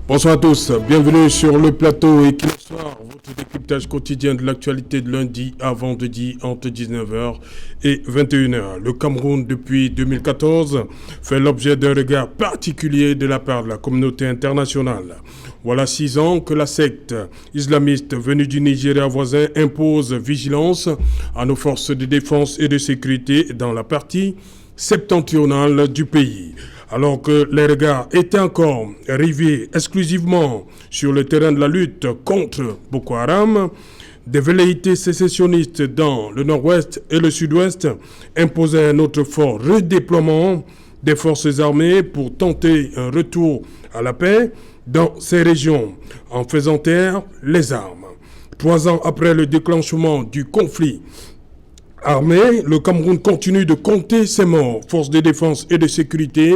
Bonsoir à tous, bienvenue sur le plateau Equinox Soir, votre décryptage quotidien de l'actualité de lundi à vendredi entre 19h et 21h. Le Cameroun, depuis 2014, fait l'objet d'un regard particulier de la part de la communauté internationale. Voilà 6 ans que la secte islamiste venue du Nigeria voisin impose vigilance à nos forces de défense et de sécurité dans la partie septentrionale du pays. Alors que les regards étaient encore rivés exclusivement sur le terrain de la lutte contre Boko Haram, des velléités sécessionnistes dans le nord-ouest et le sud-ouest imposaient un autre fort redéploiement des forces armées pour tenter un retour à la paix dans ces régions, en faisant taire les armes. 3 ans après le déclenchement du conflit armé, le Cameroun continue de compter ses morts, forces de défense et de sécurité,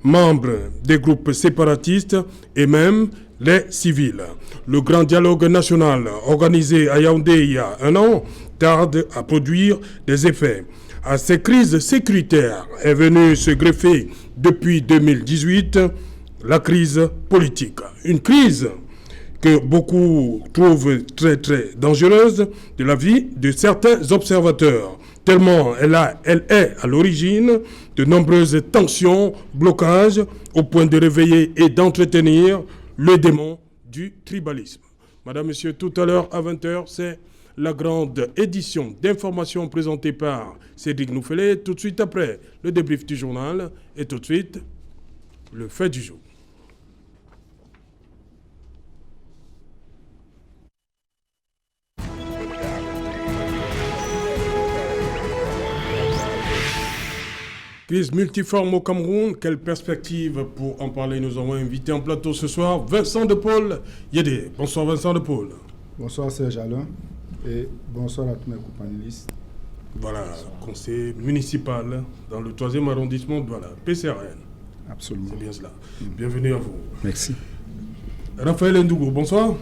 membres des groupes séparatistes et même les civils. Le grand dialogue national organisé à Yaoundé il y a 1 an tarde à produire des effets. À ces crises sécuritaires est venue se greffer depuis 2018 la crise politique. Une crise que beaucoup trouvent très très dangereuse de la vie de certains observateurs, tellement elle est à l'origine de nombreuses tensions, blocages, au point de réveiller et d'entretenir le démon du tribalisme. Madame, Monsieur, tout à l'heure à 20h, c'est la grande édition d'information présentée par Cédric Nouffelé. Tout de suite après, le débrief du journal et tout de suite, le fait du jour. Crise multiforme au Cameroun, quelle perspective? Pour en parler, nous avons invité en plateau ce soir Vincent de Paul Yédé. Bonsoir Vincent de Paul. Bonsoir Serge Alain et bonsoir à tous mes companélistes. Voilà, conseiller municipal dans le 3e arrondissement de Douala, PCRN. Absolument. C'est bien cela. Bienvenue à vous. Merci. Raphaël Ndougou, bonsoir.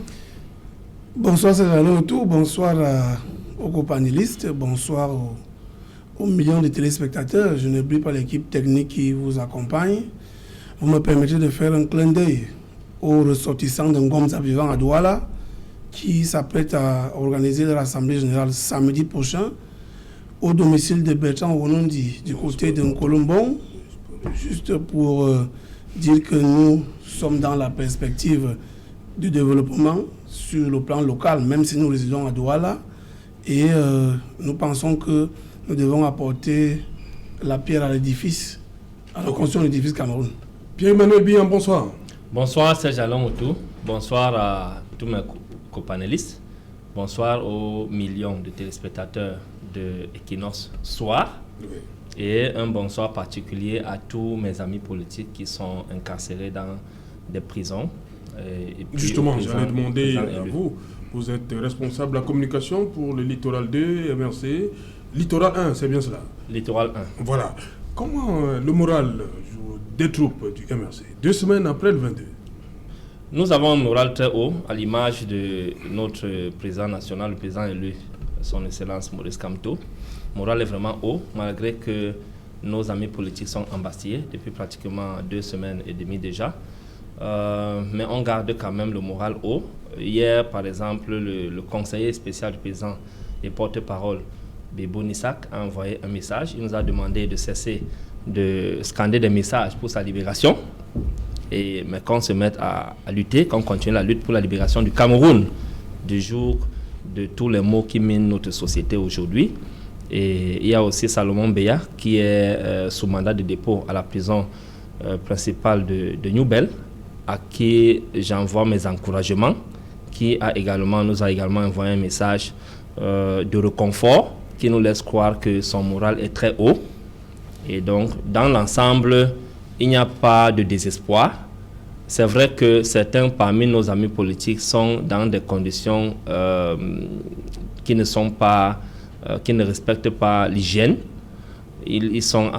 Bonsoir Serge Alain autour, bonsoir aux companélistes, bonsoir aux millions de téléspectateurs. Je n'oublie pas l'équipe technique qui vous accompagne. Vous me permettez de faire un clin d'œil aux ressortissants de Ngomza vivant à Douala qui s'apprête à organiser l'Assemblée générale samedi prochain au domicile de Bertrand Wonondi du côté de Nkolombon, juste pour dire que nous sommes dans la perspective du développement sur le plan local, même si nous résidons à Douala, et nous pensons que nous devons apporter la pierre à l'édifice, à la construction de l'édifice Cameroun. Pierre-Emmanuel Bihan, bonsoir. Bonsoir Serge Alain Outou, bonsoir à tous mes copanélistes, bonsoir aux millions de téléspectateurs de Equinox Soir, oui. Et un bonsoir particulier à tous mes amis politiques qui sont incarcérés dans des prisons. Justement, j'allais demander à vous, vous êtes responsable de la communication pour le Littoral 2, MRC, Littoral 1, c'est bien cela? Littoral 1. Voilà. Comment le moral des troupes du MRC, 2 semaines après le 22? Nous avons un moral très haut, à l'image de notre président national, le président élu, son Excellence Maurice Kamto. Le moral est vraiment haut, malgré que nos amis politiques sont embastillés depuis pratiquement 2 semaines et demie déjà. Mais on garde quand même le moral haut. Hier, par exemple, le conseiller spécial du président et porte-parole, Bébo Nissak, a envoyé un message. Il nous a demandé de cesser de scander des messages pour sa libération. Mais qu'on se mette à lutter, qu'on continue la lutte pour la libération du Cameroun, du jour de tous les maux qui minent notre société aujourd'hui. Et il y a aussi Salomon Beya qui est sous mandat de dépôt à la prison principale de New Bell, à qui j'envoie mes encouragements, qui nous a également envoyé un message de réconfort, qui nous laisse croire que son moral est très haut. Et donc, dans l'ensemble, il n'y a pas de désespoir. C'est vrai que certains parmi nos amis politiques sont dans des conditions qui ne respectent pas l'hygiène. Ils sont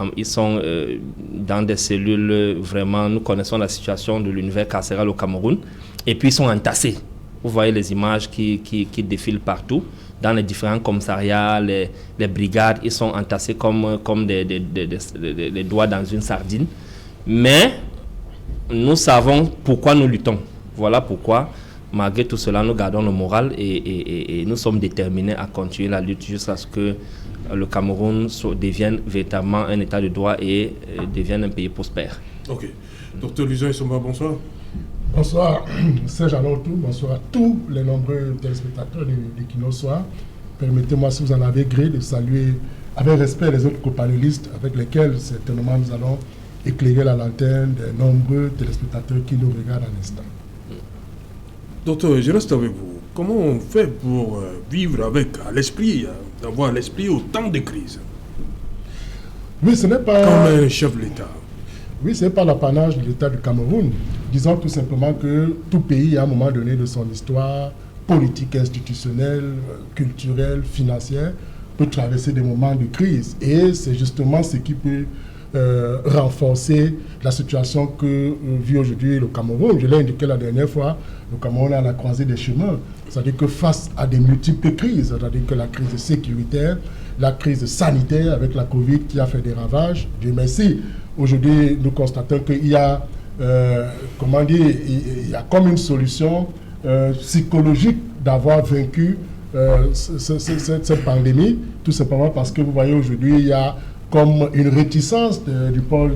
dans des cellules, vraiment, nous connaissons la situation de l'univers carcéral au Cameroun, et puis ils sont entassés. Vous voyez les images qui défilent partout. Dans les différents commissariats, les brigades, ils sont entassés comme des doigts dans une sardine. Mais nous savons pourquoi nous luttons. voilà pourquoi, malgré tout cela, nous gardons le moral et nous sommes déterminés à continuer la lutte jusqu'à ce que le Cameroun devienne véritablement un état de droit et devienne un pays prospère. Ok. Docteur Luzon Issomba, bonsoir. Bonsoir, Serge Alontou, bonsoir à tous les nombreux téléspectateurs de Kino Soir. Permettez-moi, si vous en avez gré, de saluer avec respect les autres copanélistes avec lesquels certainement nous allons éclairer la lanterne des nombreux téléspectateurs qui nous regardent à l'instant. Docteur, je reste avec vous. Comment on fait pour vivre avec à l'esprit, d'avoir à l'esprit autant de crises? Oui, ce n'est pas... Comme un chef de l'État. Oui, ce n'est pas l'apanage de l'État du Cameroun. Disons tout simplement que tout pays, à un moment donné de son histoire politique, institutionnelle, culturelle, financière, peut traverser des moments de crise. Et c'est justement ce qui peut renforcer la situation que vit aujourd'hui le Cameroun. Je l'ai indiqué la dernière fois, le Cameroun est à la croisée des chemins. C'est-à-dire que face à des multiples crises, c'est-à-dire que la crise sécuritaire, la crise sanitaire avec la Covid qui a fait des ravages, Dieu merci. Aujourd'hui, nous constatons qu'il y a, il y a comme une solution psychologique d'avoir vaincu cette pandémie, tout simplement parce que vous voyez aujourd'hui, il y a comme une réticence du port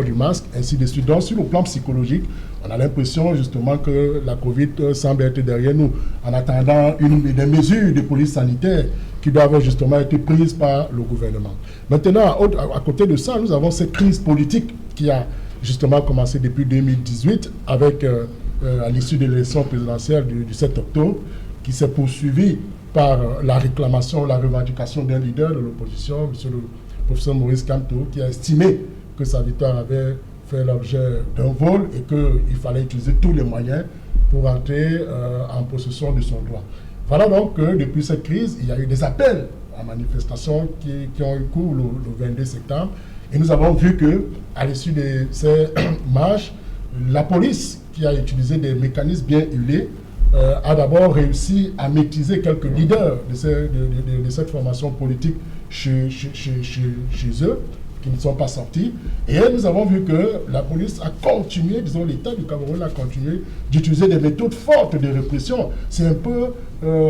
du masque, ainsi de suite. Donc, sur le plan psychologique, on a l'impression justement que la Covid semble être derrière nous, en attendant des mesures de police sanitaire qui doivent justement être prises par le gouvernement. Maintenant, à côté de ça, nous avons cette crise politique qui a justement commencé depuis 2018 avec, à l'issue de l'élection présidentielle du 7 octobre, qui s'est poursuivie par la réclamation, la revendication d'un leader de l'opposition, M. le professeur Maurice Kamto, qui a estimé que sa victoire avait fait l'objet d'un vol et qu'il fallait utiliser tous les moyens pour entrer en possession de son droit. Voilà donc que depuis cette crise, il y a eu des appels à manifestation qui ont eu cours le 22 septembre. Et nous avons vu qu'à l'issue de ces marches, la police, qui a utilisé des mécanismes bien huilés, a d'abord réussi à maîtriser quelques leaders de cette formation politique chez eux, qui ne sont pas sortis. Et nous avons vu que la police a continué, disons l'État du Cameroun a continué d'utiliser des méthodes fortes de répression. C'est un peu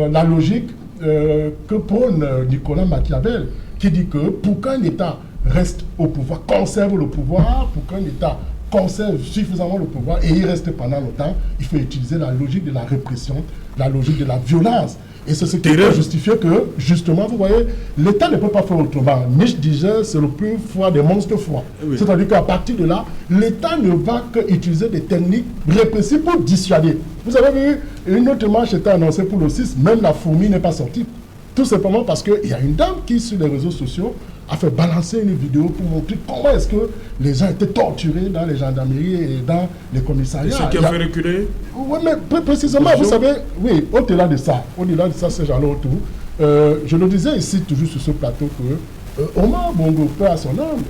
la logique que prône Nicolas Machiavel, qui dit que pour qu'un État reste au pouvoir, conserve le pouvoir, pour qu'un État conserve suffisamment le pouvoir et y reste pendant longtemps, il faut utiliser la logique de la répression, la logique de la violence. Et c'est ce qui peut justifier que, justement, vous voyez, l'État ne peut pas faire autrement. Nietzsche disait, c'est le plus froid des monstres froids. Oui. C'est-à-dire qu'à partir de là, l'État ne va qu'utiliser des techniques répressives pour dissuader. Vous avez vu, une autre marche était annoncée pour le 6, même la fourmi n'est pas sortie. Tout simplement parce qu'il y a une dame qui, sur les réseaux sociaux, a fait balancer une vidéo pour montrer comment est-ce que les gens étaient torturés dans les gendarmeries et dans les commissariats. Et ce qui a fait reculer? Oui, mais précisément, vous savez, oui, au-delà de ça, ces gens-là autour, je le disais ici, toujours sur ce plateau, que Omar Bongo, paix à son âme,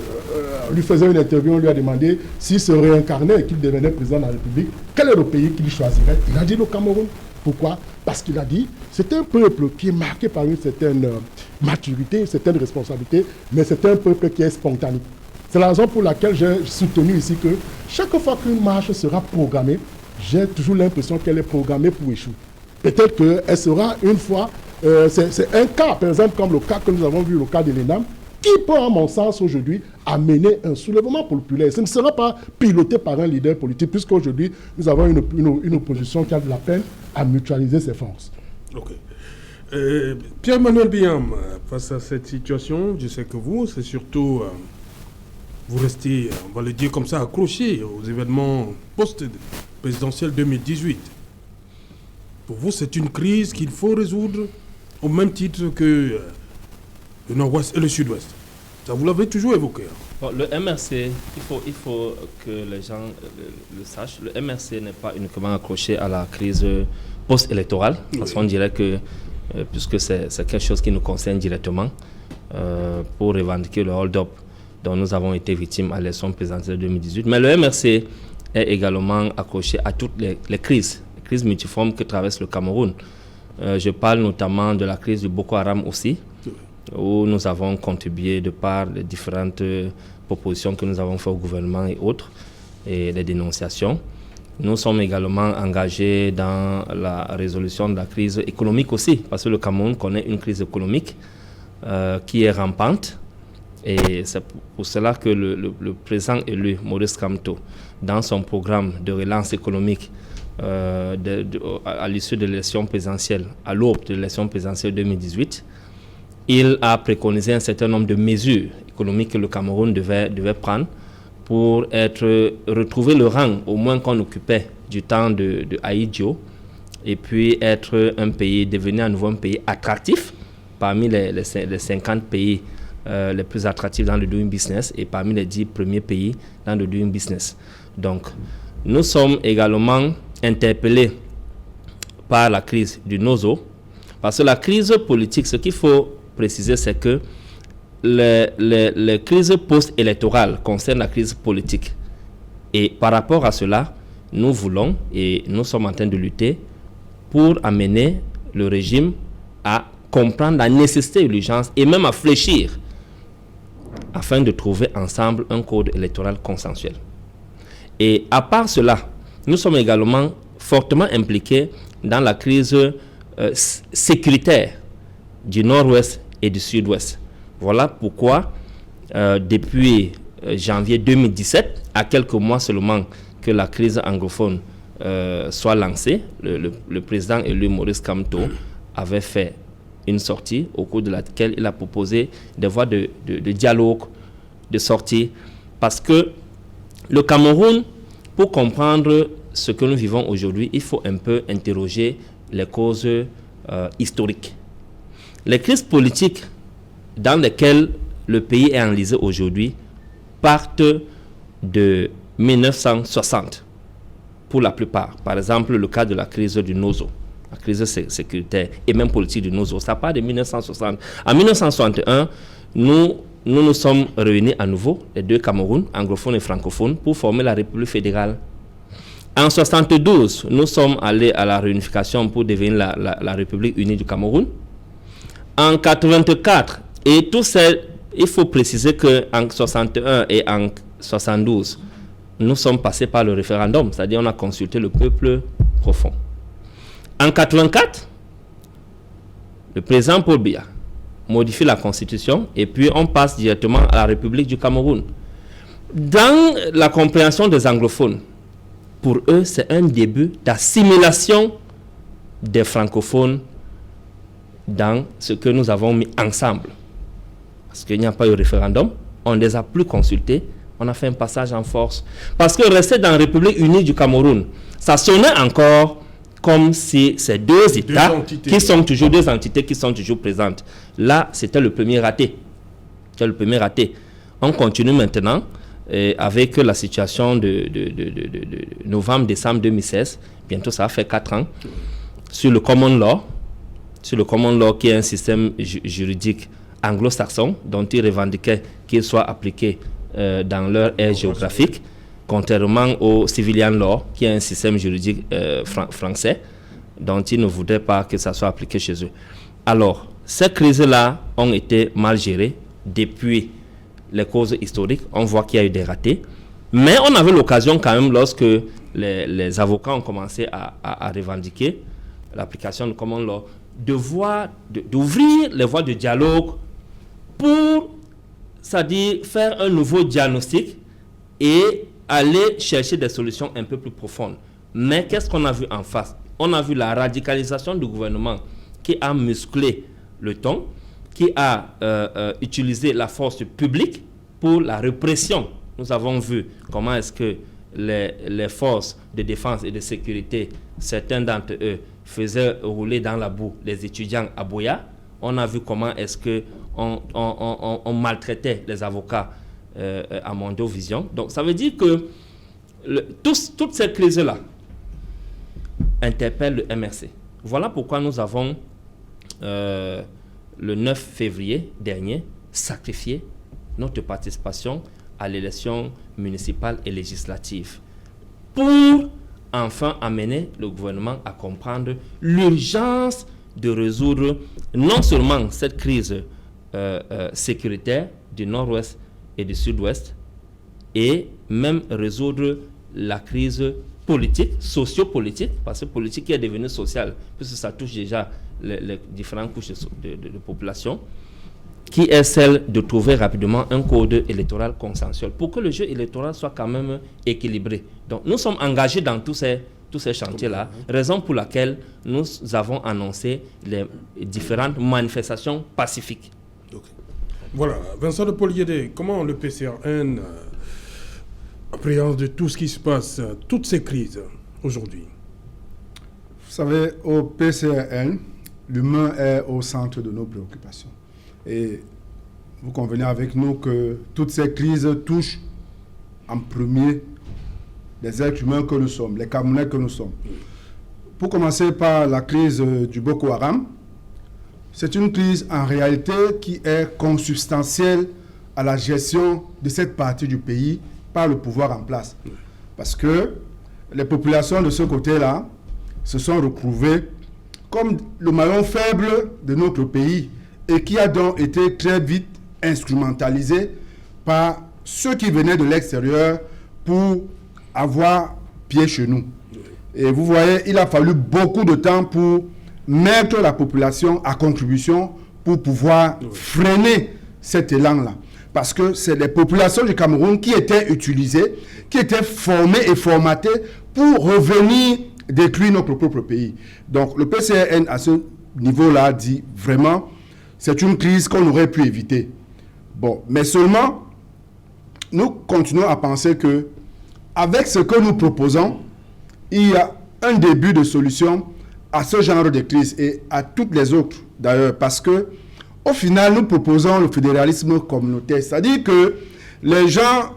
lui faisait une interview, on lui a demandé s'il se réincarnait et qu'il devenait président de la République, quel est le pays qu'il choisirait? Il a dit le Cameroun. Pourquoi? Parce qu'il a dit, c'est un peuple qui est marqué par une certaine maturité, une certaine responsabilité, mais c'est un peuple qui est spontané. C'est la raison pour laquelle j'ai soutenu ici que chaque fois qu'une marche sera programmée, j'ai toujours l'impression qu'elle est programmée pour échouer. Peut-être qu'elle sera une fois, c'est un cas, par exemple, comme le cas que nous avons vu, le cas de l'ENAM, qui peut, à mon sens, aujourd'hui, amener un soulèvement populaire. Ce ne sera pas piloté par un leader politique, puisqu'aujourd'hui, nous avons une opposition qui a de la peine à mutualiser ses forces. Ok. Pierre-Emmanuel Biam, face à cette situation, je sais que vous, c'est surtout, vous restez, on va le dire comme ça, accroché aux événements post-présidentiels 2018. Pour vous, c'est une crise qu'il faut résoudre au même titre que le Nord-Ouest et le Sud-Ouest. Ça, vous l'avez toujours évoqué. Bon, le MRC, il faut que les gens le sachent, le MRC n'est pas uniquement accroché à la crise post-électorale, parce qu'on dirait que, puisque c'est quelque chose qui nous concerne directement, pour revendiquer le hold-up dont nous avons été victimes à l'élection présidentielle 2018. Mais le MRC est également accroché à toutes les crises multiformes que traverse le Cameroun. Je parle notamment de la crise du Boko Haram aussi, où nous avons contribué de par les différentes propositions que nous avons faites au gouvernement et autres, et les dénonciations, Nous sommes également engagés dans la résolution de la crise économique aussi, parce que le Cameroun connaît une crise économique qui est rampante. Et c'est pour cela que le président élu, Maurice Kamto, dans son programme de relance économique à l'issue de l'élection présidentielle, à l'aube de l'élection présidentielle 2018, il a préconisé un certain nombre de mesures économiques que le Cameroun devait prendre pour retrouver le rang, au moins qu'on occupait du temps de Ahidjo, et puis être un pays, devenir à nouveau un pays attractif parmi les 50 pays les plus attractifs dans le doing business et parmi les 10 premiers pays dans le doing business. Donc, nous sommes également interpellés par la crise du Nozo, parce que la crise politique, ce qu'il faut préciser, c'est que les crises post-électorales concernent la crise politique. Et par rapport à cela, nous voulons et nous sommes en train de lutter pour amener le régime à comprendre la nécessité et l'urgence et même à fléchir afin de trouver ensemble un code électoral consensuel. Et à part cela, nous sommes également fortement impliqués dans la crise sécuritaire du nord-ouest et du sud-ouest. Voilà pourquoi, depuis janvier 2017, à quelques mois seulement que la crise anglophone soit lancée, le président élu Maurice Kamto avait fait une sortie au cours de laquelle il a proposé des voies de dialogue, de sortie, parce que le Cameroun, pour comprendre ce que nous vivons aujourd'hui, il faut un peu interroger les causes historiques. Les crises politiques dans lesquelles le pays est enlisé aujourd'hui partent de 1960, pour la plupart. Par exemple, le cas de la crise du Nozo, la crise sécuritaire et même politique du Nozo, ça part de 1960. En 1961, nous sommes réunis à nouveau, les deux Camerouns, anglophones et francophones, pour former la République fédérale. En 1972, nous sommes allés à la réunification pour devenir la République unie du Cameroun. En 1984, et tout ça, il faut préciser qu'en 1961 et en 1972, nous sommes passés par le référendum, c'est-à-dire on a consulté le peuple profond. En 1984, le président Paul Biya modifie la constitution et puis on passe directement à la République du Cameroun. Dans la compréhension des anglophones, pour eux, c'est un début d'assimilation des francophones dans ce que nous avons mis ensemble. Parce qu'il n'y a pas eu de référendum, on ne les a plus consultés, on a fait un passage en force. Parce que rester dans la République unie du Cameroun, ça sonnait encore comme si ces deux États qui sont toujours deux entités qui sont toujours présentes. Là, c'était le premier raté. C'était le premier raté. On continue maintenant avec la situation de novembre-décembre 2016. Bientôt, ça a fait 4 ans. Sur le common law, qui est un système juridique anglo-saxon dont ils revendiquaient qu'il soit appliqué dans leur aire géographique, contrairement au civilian law, qui est un système juridique français, dont ils ne voudraient pas que ça soit appliqué chez eux. Alors, ces crises-là ont été mal gérées depuis les causes historiques. On voit qu'il y a eu des ratés. Mais on avait l'occasion quand même, lorsque les avocats ont commencé à revendiquer l'application de common law, d'ouvrir les voies de dialogue pour, c'est-à-dire faire un nouveau diagnostic et aller chercher des solutions un peu plus profondes. Mais qu'est-ce qu'on a vu en face? On a vu la radicalisation du gouvernement qui a musclé le ton, qui a utilisé la force publique pour la répression. Nous avons vu comment est-ce que les forces de défense et de sécurité, certains d'entre eux, faisaient rouler dans la boue les étudiants à Boya. On a vu comment est-ce qu'on maltraitait les avocats à Mondovision. Donc ça veut dire que toutes ces crises-là interpellent le MRC. Voilà pourquoi nous avons, le 9 février dernier, sacrifié notre participation à l'élection municipale et législative pour enfin amener le gouvernement à comprendre l'urgence de résoudre non seulement cette crise sécuritaire du nord-ouest et du sud-ouest, et même résoudre la crise politique, sociopolitique, parce que politique qui est devenue sociale, puisque ça touche déjà les différentes couches de population, qui est celle de trouver rapidement un code électoral consensuel pour que le jeu électoral soit quand même équilibré. Donc nous sommes engagés dans tous ces chantiers-là, raison pour laquelle nous avons annoncé les différentes manifestations pacifiques. Okay. Voilà, Vincent de Poliédé, comment le PCRN appréhende de tout ce qui se passe, toutes ces crises aujourd'hui? Vous savez, au PCRN, l'humain est au centre de nos préoccupations. Et vous convenez avec nous que toutes ces crises touchent en premier les êtres humains que nous sommes, les Camerounais que nous sommes. Pour commencer par la crise du Boko Haram, c'est une crise en réalité qui est consubstantielle à la gestion de cette partie du pays par le pouvoir en place. Parce que les populations de ce côté-là se sont retrouvées comme le maillon faible de notre pays et qui a donc été très vite instrumentalisé par ceux qui venaient de l'extérieur pour avoir pied chez nous. Et vous voyez, il a fallu beaucoup de temps pour mettre la population à contribution pour pouvoir freiner cet élan-là. Parce que c'est les populations du Cameroun qui étaient utilisées, qui étaient formées et formatées pour revenir détruire notre propre pays. Donc le PCRN à ce niveau-là dit vraiment c'est une crise qu'on aurait pu éviter. Bon, mais seulement, nous continuons à penser que, avec ce que nous proposons, il y a un début de solution à ce genre de crise et à toutes les autres, d'ailleurs, parce que, au final, nous proposons le fédéralisme communautaire, c'est-à-dire que les gens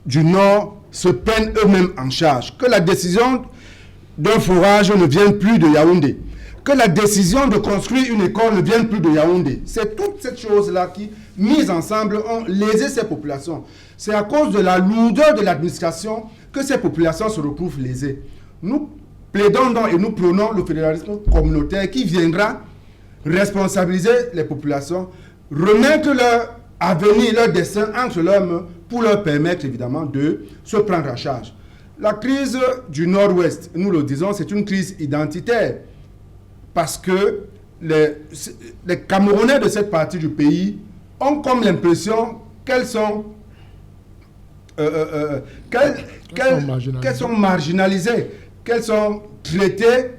du Nord se prennent eux-mêmes en charge, que la décision d'un forage ne vienne plus de Yaoundé, que la décision de construire une école ne vienne plus de Yaoundé. C'est toutes ces choses-là qui, mises ensemble, ont lésé ces populations. C'est à cause de la lourdeur de l'administration que ces populations se retrouvent lésées. Nous plaidons donc et nous prônons le fédéralisme communautaire qui viendra responsabiliser les populations, remettre leur avenir, leur destin entre leurs mains pour leur permettre évidemment de se prendre en charge. La crise du Nord-Ouest, nous le disons, c'est une crise identitaire. Parce que les Camerounais de cette partie du pays ont comme l'impression qu'elles sont marginalisées, qu'elles sont traitées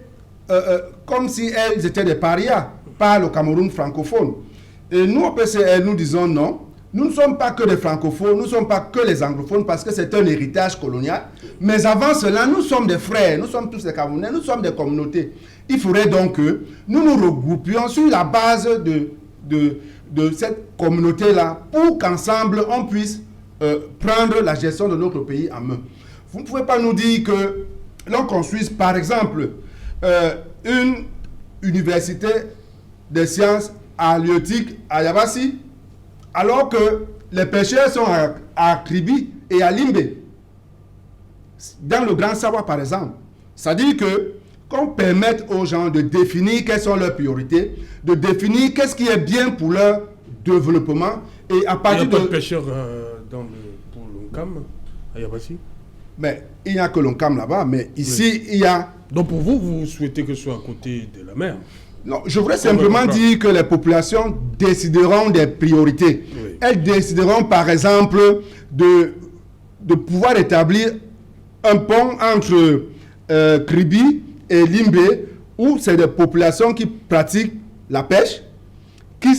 comme si elles étaient des parias par le Cameroun francophone. Et nous, au PCL, nous disons non. Nous ne sommes pas que des francophones, nous ne sommes pas que les anglophones parce que c'est un héritage colonial. Mais avant cela, nous sommes des frères, nous sommes tous des Camerounais, nous sommes des communautés. Il faudrait donc que nous nous regroupions sur la base de cette communauté-là pour qu'ensemble on puisse prendre la gestion de notre pays en main. Vous ne pouvez pas nous dire que l'on construise par exemple une université des sciences halieutiques à Yabassi, alors que les pêcheurs sont à Kribi et à Limbé. Dans le Grand Savoie, par exemple. C'est-à-dire qu'on permette aux gens de définir quelles sont leurs priorités, de définir qu'est-ce qui est bien pour leur développement. Et à partir il n'y a pas de pêcheurs pour l'ONCAM, à Yabassi? Mais il n'y a que l'ONCAM là-bas, mais ici, il y a... Donc pour vous, vous souhaitez que ce soit à côté de la mer? Non, je voudrais simplement dire que les populations décideront des priorités. Oui. Elles décideront, par exemple, de pouvoir établir un pont entre Kribi et Limbé, où c'est des populations qui pratiquent la pêche, qui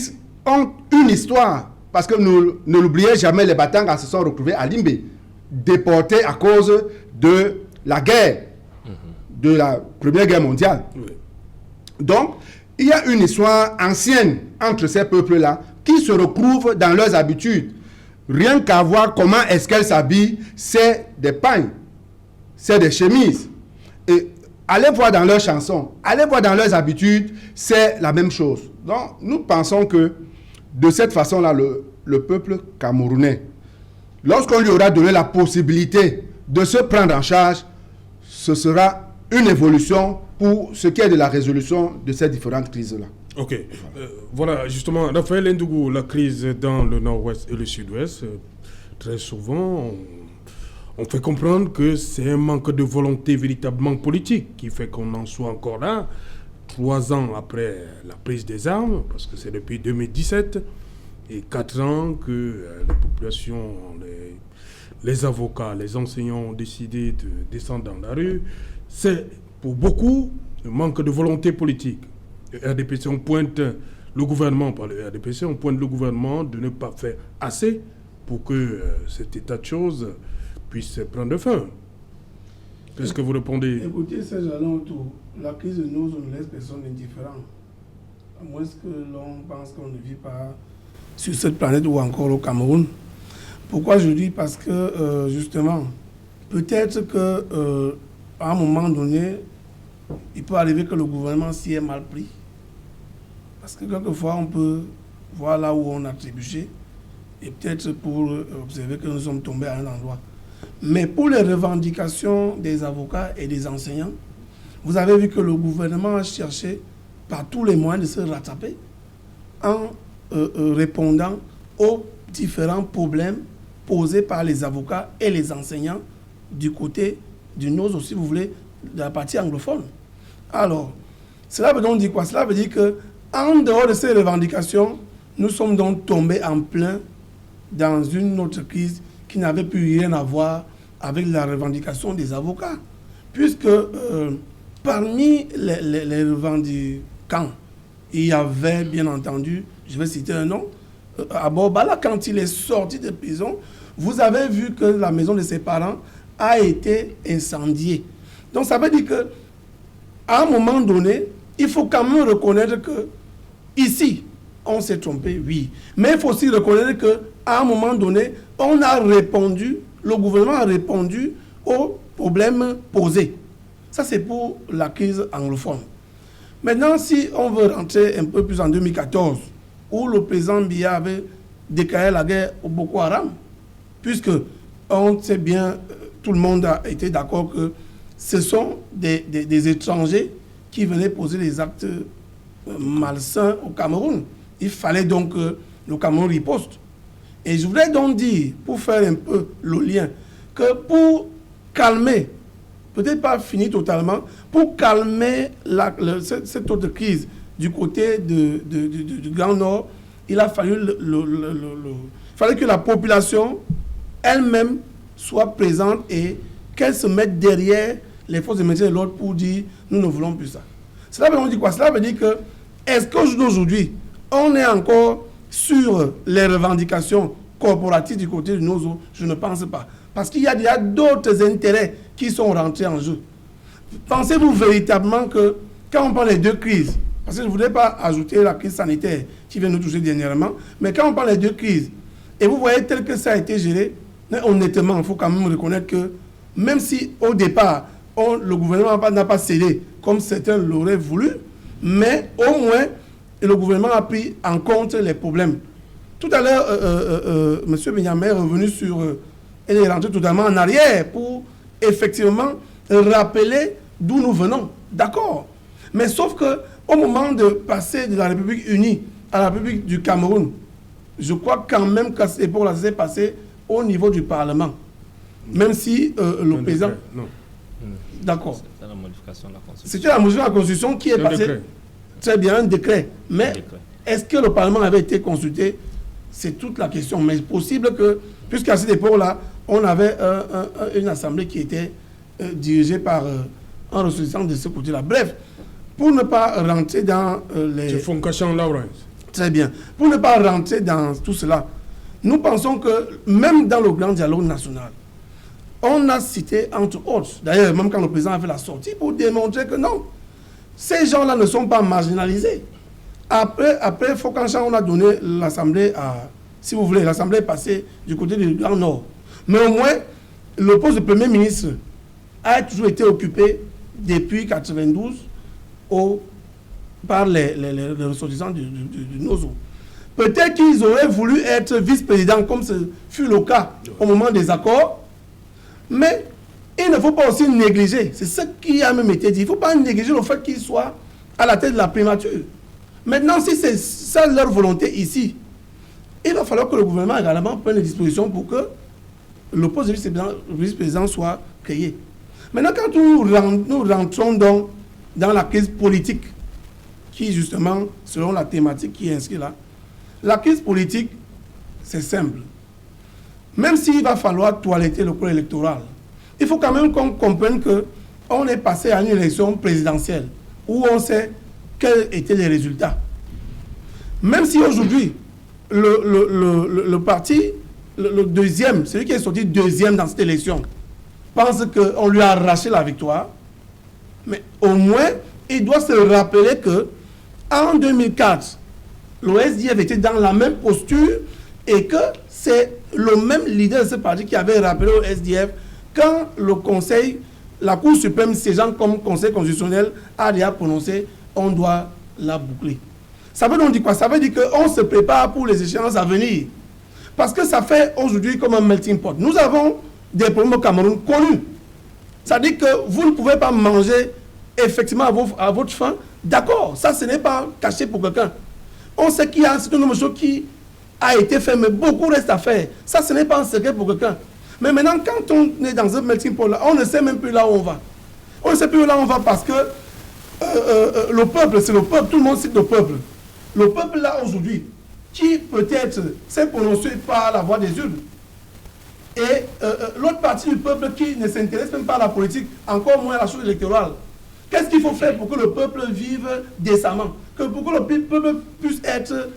ont une histoire. Parce que ne l'oubliez jamais, les Batangas se sont retrouvés à Limbé, déportés à cause de la guerre, de la Première Guerre mondiale. Oui. Donc, il y a une histoire ancienne entre ces peuples-là qui se retrouvent dans leurs habitudes. Rien qu'à voir comment est-ce qu'elles s'habillent, c'est des pagnes, c'est des chemises. Et allez voir dans leurs chansons, allez voir dans leurs habitudes, c'est la même chose. Donc, nous pensons que de cette façon-là, le peuple camerounais, lorsqu'on lui aura donné la possibilité de se prendre en charge, ce sera une évolution pour ce qui est de la résolution de ces différentes crises-là. Ok. Voilà, justement, Raphaël Ndougou, la crise dans le nord-ouest et le sud-ouest, très souvent, On fait comprendre que c'est un manque de volonté véritablement politique qui fait qu'on en soit encore là, 3 ans après la prise des armes, parce que c'est depuis 2017, et 4 ans que les populations, les avocats, les enseignants ont décidé de descendre dans la rue. C'est pour beaucoup un manque de volonté politique. Le RDPC, on pointe le gouvernement, par le RDPC, on pointe le gouvernement de ne pas faire assez pour que cet état de choses puisse prendre fin. Qu'est-ce que vous répondez? Écoutez, Serge Alonto, la crise de nous, on ne laisse personne indifférent. À moins que l'on pense qu'on ne vit pas sur cette planète ou encore au Cameroun. Pourquoi je dis? Parce que, justement, peut-être que à un moment donné, il peut arriver que le gouvernement s'y est mal pris. Parce que quelquefois, on peut voir là où on a trébuché et peut-être pour observer que nous sommes tombés à un endroit. Mais pour les revendications des avocats et des enseignants, vous avez vu que le gouvernement a cherché par tous les moyens de se rattraper en répondant aux différents problèmes posés par les avocats et les enseignants du côté du NOZO, si vous voulez, de la partie anglophone. Alors, cela veut donc dire quoi? Cela veut dire qu'en dehors de ces revendications, nous sommes donc tombés en plein dans une autre crise qui n'avait plus rien à voir avec la revendication des avocats. Puisque parmi les revendiquants, il y avait bien entendu, je vais citer un nom, Abou Bala, quand il est sorti de prison, vous avez vu que la maison de ses parents a été incendiée. Donc ça veut dire qu'à un moment donné, il faut quand même reconnaître que ici, on s'est trompé, oui. Mais il faut aussi reconnaître qu'à un moment donné, on a répondu, le gouvernement a répondu aux problèmes posés. Ça, c'est pour la crise anglophone. Maintenant, si on veut rentrer un peu plus en 2014, où le président Biya avait déclaré la guerre au Boko Haram, puisque on sait bien, tout le monde a été d'accord que ce sont des étrangers qui venaient poser des actes malsains au Cameroun. Il fallait donc que le Cameroun riposte. Et je voudrais donc dire, pour faire un peu le lien, que pour calmer, peut-être pas fini totalement, pour calmer cette autre crise du côté du Grand Nord, il a fallu fallait que la population elle-même soit présente et qu'elle se mette derrière les forces de maintien de l'ordre pour dire nous ne voulons plus ça. Cela veut dire quoi? Cela veut dire que est-ce qu'aujourd'hui, on est encore sur les revendications corporatives du côté de NOZO? Je ne pense pas. Parce qu'il y a déjà d'autres intérêts qui sont rentrés en jeu. Pensez-vous véritablement que quand on parle des deux crises, parce que je ne voudrais pas ajouter la crise sanitaire qui vient nous toucher dernièrement, mais quand on parle des deux crises, et vous voyez tel que ça a été géré, honnêtement, il faut quand même reconnaître que même si au départ, le gouvernement n'a pas cédé comme certains l'auraient voulu, mais au moins, le gouvernement a pris en compte les problèmes. Tout à l'heure, M. Benyamin est revenu sur... elle est rentrée totalement en arrière pour effectivement rappeler d'où nous venons. D'accord. Mais sauf qu'au moment de passer de la République unie à la République du Cameroun, je crois quand même que c'est pour la s'est passé au niveau du Parlement. Même si le président... Non. D'accord. C'est la modification de la Constitution. C'était la modification de la Constitution qui est passée... Très bien, un décret. Mais est-ce que le Parlement avait été consulté? C'est toute la question. Mais c'est possible que, puisqu'à cette époque-là, on avait une assemblée qui était dirigée par un ressortissant de ce côté-là. Bref, pour ne pas rentrer dans les... C'est Foncachon Lawrence. Très bien. Pour ne pas rentrer dans tout cela, nous pensons que même dans le grand dialogue national, on a cité entre autres, d'ailleurs même quand le président a fait la sortie, pour démontrer que non, ces gens-là ne sont pas marginalisés. Après Foncachon, on a donné l'Assemblée à... Si vous voulez, l'Assemblée est passée du côté du Grand Nord. Mais au moins, le poste de Premier ministre a toujours été occupé depuis 1992 par les ressortissants du NOZO. Peut-être qu'ils auraient voulu être vice-présidents, comme ce fut le cas au moment des accords, mais il ne faut pas aussi négliger, c'est ce qui a même été dit, il ne faut pas négliger le fait qu'ils soient à la tête de la primature. Maintenant, si c'est ça leur volonté ici, il va falloir que le gouvernement également prenne des dispositions pour que le poste de vice-président soit créé. Maintenant, quand nous rentrons dans la crise politique, qui justement, selon la thématique qui est inscrite là, la crise politique, c'est simple. Même s'il va falloir toiletter le corps électoral, il faut quand même qu'on comprenne qu'on est passé à une élection présidentielle où on sait quels étaient les résultats. Même si aujourd'hui, le parti, le deuxième, celui qui est sorti deuxième dans cette élection, pense qu'on lui a arraché la victoire, mais au moins, il doit se rappeler que en 2004, le SDF était dans la même posture et que c'est le même leader de ce parti qui avait rappelé au SDF quand le Conseil, la Cour suprême siégeant comme Conseil constitutionnel a déjà prononcé, on doit la boucler. Ça veut donc dire quoi? Ça veut dire qu'on se prépare pour les échéances à venir. Parce que ça fait aujourd'hui comme un melting pot. Nous avons des problèmes au Cameroun connus. Ça dit que vous ne pouvez pas manger effectivement à votre faim. D'accord, ça ce n'est pas caché pour quelqu'un. On sait qu'il y a un certain nombre de choses qui a été fait, mais beaucoup reste à faire. Ça ce n'est pas un secret pour quelqu'un. Mais maintenant, quand on est dans un melting pot là, on ne sait même plus là où on va. On ne sait plus là où on va parce que le peuple, c'est le peuple, tout le monde cite le peuple. Le peuple là aujourd'hui, qui peut-être s'est prononcé par la voix des urnes, et l'autre partie du peuple qui ne s'intéresse même pas à la politique, encore moins à la chose électorale. Qu'est-ce qu'il faut faire pour que le peuple vive décemment? Pour que le peuple puisse être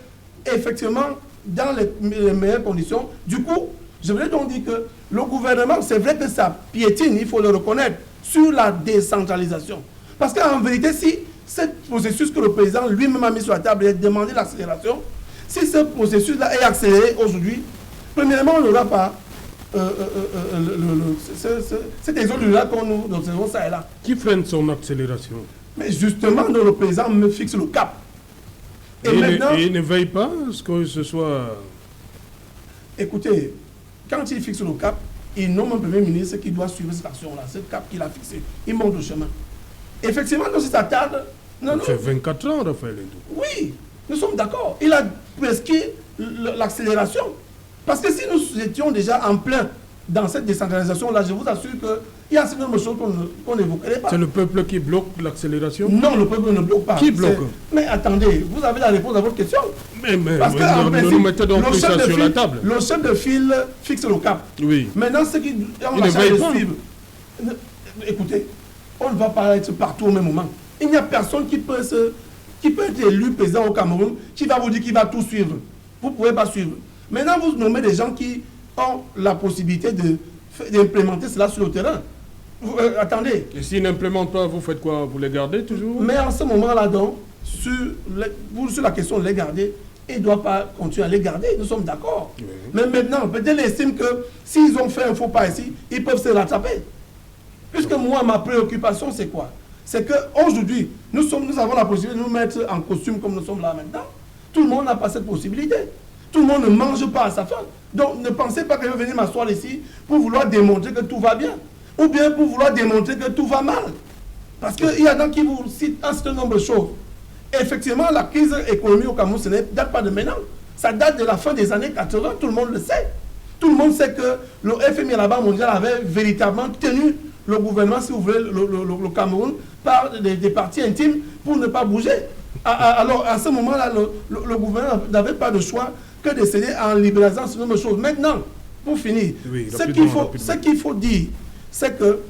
effectivement dans les meilleures conditions. Du coup, je voulais donc dire que le gouvernement, c'est vrai que ça piétine, il faut le reconnaître, sur la décentralisation. Parce qu'en vérité, si ce processus que le président lui-même a mis sur la table et demandé l'accélération, si ce processus-là est accéléré aujourd'hui, premièrement, on n'aura pas cet exode-là qu'on nous observons ça et là. Qui freine son accélération? Mais justement, le président me fixe le cap. Et maintenant, il ne veille pas à ce que ce soit... Écoutez, quand il fixe le cap, il nomme un Premier ministre qui doit suivre cette action-là, ce cap qu'il a fixé. Il monte le chemin. Effectivement, si ça tarde... Ça fait 24 ans, Raphaël Ndou. Oui, nous sommes d'accord. Il a prescrit l'accélération. Parce que si nous étions déjà en plein dans cette décentralisation-là, je vous assure qu'il y a certaines choses qu'on n'évoquerait pas. C'est le peuple qui bloque l'accélération? Non, le peuple ne bloque pas. Qui bloque? Mais attendez, vous avez la réponse à votre question. Mais parce que nous mettons donc plus ça sur la table. Le chef de file fixe le cap. Oui. Maintenant, ceux qui ont la charge de suivre... Écoutez, on ne va pas être partout au même moment. Il n'y a personne qui peut être élu président au Cameroun qui va vous dire qu'il va tout suivre. Vous ne pouvez pas suivre. Maintenant, vous nommez des gens qui ont la possibilité d'implémenter cela sur le terrain. Attendez. Et s'ils n'implémentent pas, vous faites quoi? Vous les gardez toujours? Mais en ce moment-là, donc, sur la question de les garder, ils ne doivent pas continuer à les garder. Nous sommes d'accord. Oui. Mais maintenant, peut-être ils estiment que s'ils ont fait un faux pas ici, ils peuvent se rattraper. Puisque moi, ma préoccupation, c'est quoi? C'est qu'aujourd'hui, nous avons la possibilité de nous mettre en costume comme nous sommes là maintenant. Tout le monde n'a pas cette possibilité. Tout le monde ne mange pas à sa faim. Donc ne pensez pas que je vais venir m'asseoir ici pour vouloir démontrer que tout va bien. Ou bien pour vouloir démontrer que tout va mal. Parce qu'il y a des gens qui vous citent un certain nombre de choses. Effectivement, la crise économique au Cameroun, ça ne date pas de maintenant. Ça date de la fin des années 80, tout le monde le sait. Tout le monde sait que le FMI et la Banque mondiale avaient véritablement tenu le gouvernement, si vous voulez, le Cameroun, par des parties intimes pour ne pas bouger. Alors, à ce moment-là, le gouvernement n'avait pas de choix que de céder en libéralisant ce nombre de choses. Maintenant, pour finir, oui, ce qu'il faut dire, c'est que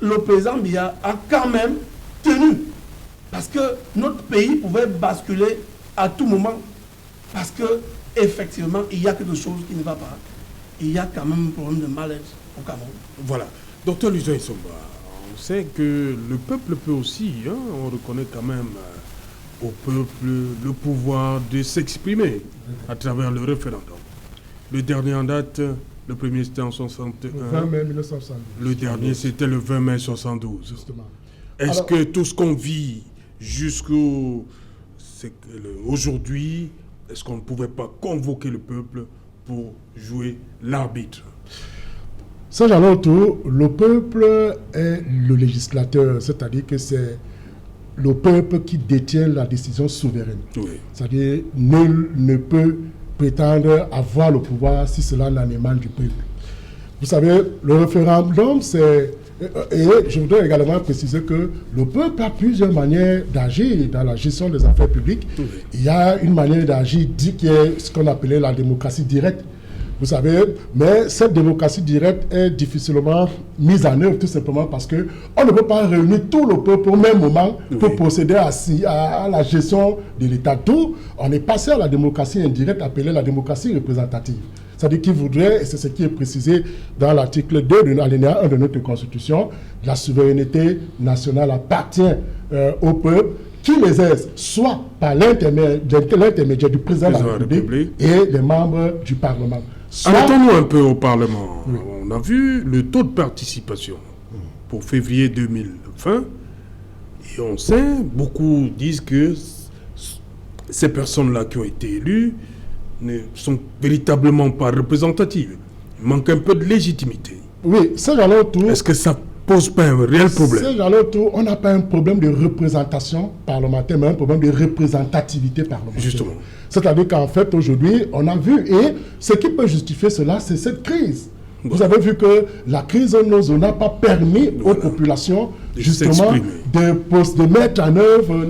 le président Biya a quand même tenu. Parce que notre pays pouvait basculer à tout moment. Parce que effectivement, il y a quelque chose qui ne va pas. Il y a quand même un problème de mal-être au Cameroun. Voilà. Docteur Luzoy Somba, on sait que le peuple peut aussi, on reconnaît quand même au peuple le pouvoir de s'exprimer à travers le référendum. Le dernier en date, le premier c'était en 61. Le 20 mai 1972. Le dernier c'était le 20 mai 72. Justement. Est-ce que tout ce qu'on vit jusqu'au... aujourd'hui, est-ce qu'on ne pouvait pas convoquer le peuple pour jouer l'arbitre? Saint-Jean tout, le peuple est le législateur, c'est-à-dire que c'est le peuple qui détient la décision souveraine. Oui. C'est-à-dire nul ne peut prétendre avoir le pouvoir si cela n'en émane du peuple. Vous savez, le référendum, c'est... Et je voudrais également préciser que le peuple a plusieurs manières d'agir dans la gestion des affaires publiques. Oui. Il y a une manière d'agir qui est ce qu'on appelait la démocratie directe. Vous savez, mais cette démocratie directe est difficilement mise en œuvre tout simplement parce qu'on ne peut pas réunir tout le peuple au même moment pour procéder à la gestion de l'État. Tout, on est passé à la démocratie indirecte appelée la démocratie représentative. C'est-à-dire qu'il voudrait, et c'est ce qui est précisé dans l'article 2 de l'alinéa 1 de notre Constitution, la souveraineté nationale appartient au peuple qui l'exerce soit par l'intermédiaire du président de la République et des membres du Parlement. Arrêtons-nous un peu au Parlement. Oui. On a vu le taux de participation pour février 2020 et on sait, beaucoup disent que ces personnes-là qui ont été élues ne sont véritablement pas représentatives. Il manque un peu de légitimité. Oui, ça j'en ai autour. Est-ce que ça pose pas un réel problème? Ça j'en ai autour. On n'a pas un problème de représentation parlementaire, mais un problème de représentativité parlementaire. Justement. C'est-à-dire qu'en fait, aujourd'hui, on a vu, et ce qui peut justifier cela, c'est cette crise. Vous avez vu que la crise n'a pas permis aux populations justement de mettre en œuvre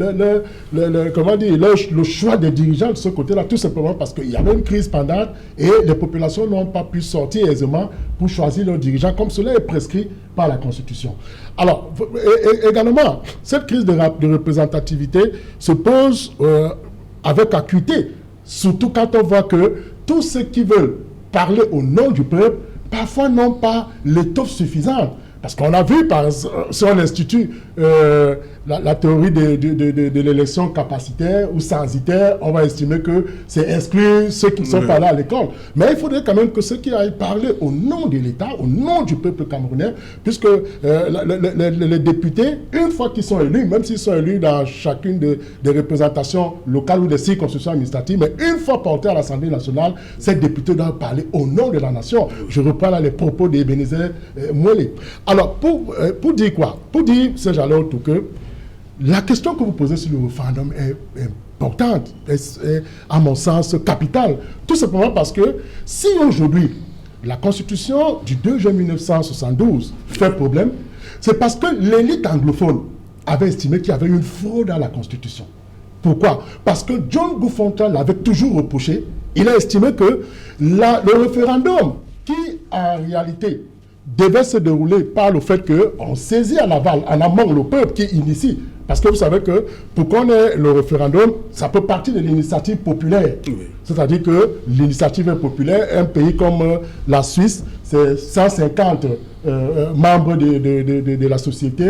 le choix des dirigeants de ce côté-là, tout simplement parce qu'il y avait une crise pendante et les populations n'ont pas pu sortir aisément pour choisir leurs dirigeants, comme cela est prescrit par la Constitution. Alors, également, cette crise de représentativité se pose avec acuité, surtout quand on voit que tous ceux qui veulent parler au nom du peuple parfois n'ont pas l'étoffe suffisante. Parce qu'on a vu, si on institue la théorie de l'élection capacitaire ou censitaire, on va estimer que c'est exclure ceux qui ne sont pas là à l'école. Mais il faudrait quand même que ceux qui aillent parler au nom de l'État, au nom du peuple camerounais, puisque les députés, une fois qu'ils sont élus, même s'ils sont élus dans chacune des représentations locales ou des circonscriptions administratives, mais une fois portés à l'Assemblée nationale, ces députés doivent parler au nom de la nation. Je reprends là les propos d'Ebenezer Mwele. Alors, pour dire quoi? Pour dire, c'est j'allais tout que la question que vous posez sur le référendum est importante, est, à mon sens, capitale. Tout simplement parce que si aujourd'hui, la Constitution du 2 juin 1972 fait problème, c'est parce que l'élite anglophone avait estimé qu'il y avait une fraude à la Constitution. Pourquoi? Parce que John Guffonta l'avait toujours reproché. Il a estimé que le référendum, qui en réalité devait se dérouler par le fait qu'on saisit en aval, en amont, le peuple qui initie. Parce que vous savez que pour qu'on ait le référendum, ça peut partir de l'initiative populaire. Oui. C'est-à-dire que l'initiative est populaire. Un pays comme la Suisse, c'est 150 membres de la société.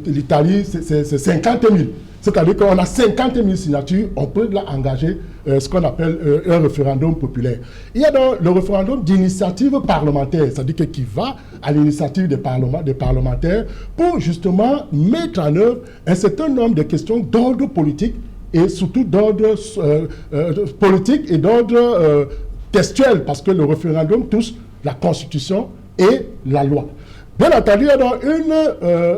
L'Italie, c'est 50 000. C'est-à-dire qu'on a 50 000 signatures, on peut là engager ce qu'on appelle un référendum populaire. Il y a donc le référendum d'initiative parlementaire, c'est-à-dire qui va à l'initiative des parlementaires pour justement mettre en œuvre un certain nombre de questions d'ordre politique et surtout d'ordre politique et d'ordre textuel, parce que le référendum touche la Constitution et la loi. Bien entendu, il y a donc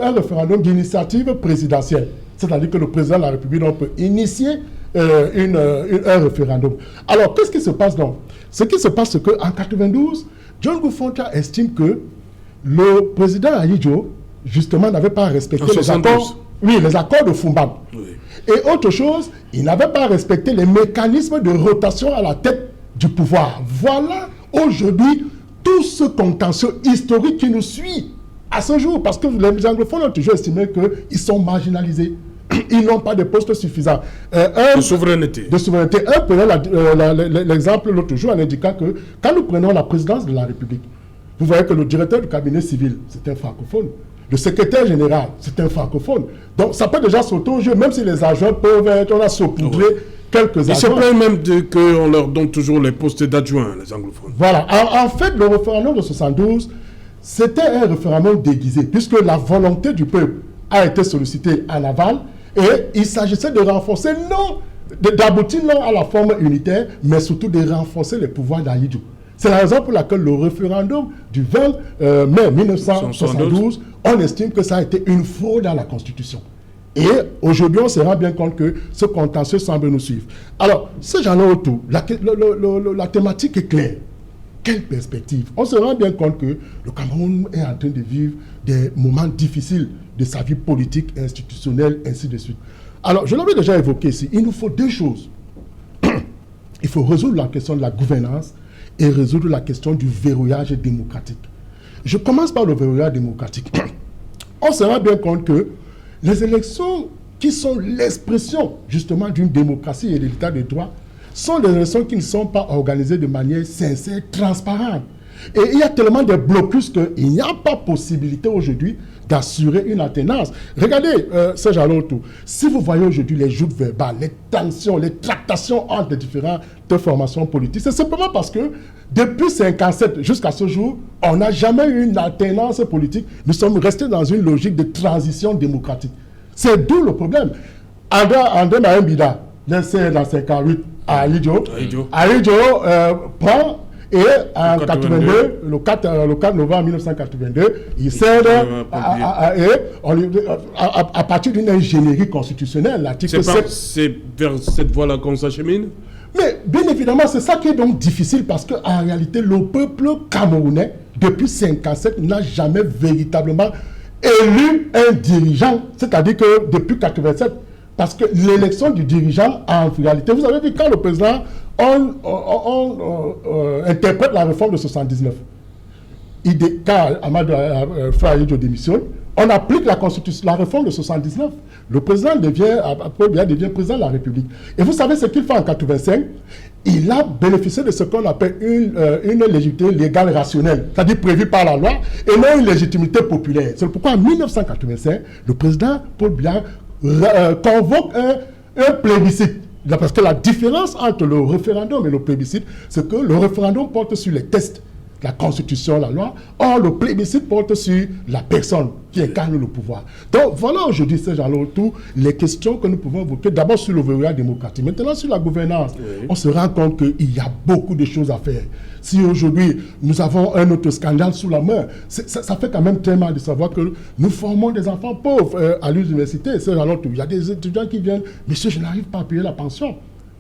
un référendum d'initiative présidentielle. C'est-à-dire que le président de la République peut initier un référendum. Alors, qu'est-ce qui se passe donc? Ce qui se passe, c'est qu'en 1992, John Guffonta estime que le président Ahidjo, justement, n'avait pas respecté les accords de Fumbam. Oui. Et autre chose, il n'avait pas respecté les mécanismes de rotation à la tête du pouvoir. Voilà, aujourd'hui, tout ce contentieux historique qui nous suit à ce jour, parce que les anglophones ont toujours estimé qu'ils sont marginalisés. Ils n'ont pas de postes suffisants. De souveraineté. De souveraineté. Un prenait l'exemple l'autre jour en indiquant que quand nous prenons la présidence de la République, vous voyez que le directeur du cabinet civil, c'est un francophone. Le secrétaire général, c'est un francophone. Donc ça peut déjà sauter au jeu, même si les agents peuvent être, on a saupoudré quelques agents. Ils se plaignent même qu'on leur donne toujours les postes d'adjoints, les anglophones. Voilà. En fait, le référendum de 72, c'était un référendum déguisé, puisque la volonté du peuple a été sollicitée en aval, et il s'agissait de renforcer, d'aboutir non à la forme unitaire, mais surtout de renforcer les pouvoirs d'Ahidjo. C'est la raison pour laquelle le référendum du 20 mai 1972, on estime que ça a été une fraude à la Constitution. Et aujourd'hui, on se rend bien compte que ce contentieux semble nous suivre. Alors, ce genre autour, la thématique est claire. quelle perspective? On se rend bien compte que le Cameroun est en train de vivre des moments difficiles de sa vie politique, institutionnelle, ainsi de suite. Alors, je l'avais déjà évoqué ici, il nous faut deux choses. Il faut résoudre la question de la gouvernance et résoudre la question du verrouillage démocratique. Je commence par le verrouillage démocratique. On se rend bien compte que les élections qui sont l'expression justement d'une démocratie et de l'état de droit sont des élections qui ne sont pas organisées de manière sincère, transparente. Et il y a tellement de blocus qu'il n'y a pas possibilité aujourd'hui d'assurer une alternance. Regardez, Serge Alotou, si vous voyez aujourd'hui les joutes verbales, les tensions, les tractations entre les différentes formations politiques, c'est simplement parce que depuis 1957 jusqu'à ce jour, on n'a jamais eu une alternance politique. Nous sommes restés dans une logique de transition démocratique. C'est d'où le problème. André Mahembida, laissé dans 58 à Alidjo, prend et en 82, le 4 novembre 1982, il cède à partir d'une ingénierie constitutionnelle. L'article 7. C'est vers cette voie-là qu'on s'achemine? Mais bien évidemment, c'est ça qui est donc difficile parce qu'en réalité, le peuple camerounais, depuis 1957, n'a jamais véritablement élu un dirigeant. C'est-à-dire que depuis 1987, parce que l'élection du dirigeant, en réalité, vous avez vu quand le président interprète la réforme de 79. Quand Amadou Ahidjo démissionne, on applique la réforme de 79. Le président Paul Biya devient président de la République. Et vous savez ce qu'il fait en 85? Il a bénéficié de ce qu'on appelle une légitimité légale rationnelle, c'est-à-dire prévue par la loi, et non une légitimité populaire. C'est pourquoi en 1985, le président Paul Biya convoque un plébiscite. Parce que la différence entre le référendum et le plébiscite, c'est que le référendum porte sur les textes, la constitution, la loi. Or, le plébiscite porte sur la personne qui incarne le pouvoir. Donc, voilà aujourd'hui, ces gens-là, autour, les questions que nous pouvons évoquer. D'abord sur le verrouillage démocratique. Maintenant, sur la gouvernance, on se rend compte qu'il y a beaucoup de choses à faire. Si aujourd'hui, nous avons un autre scandale sous la main, ça fait quand même très mal de savoir que nous formons des enfants pauvres à l'université. Ces gens-là, il y a des étudiants qui viennent, monsieur, je n'arrive pas à payer la pension.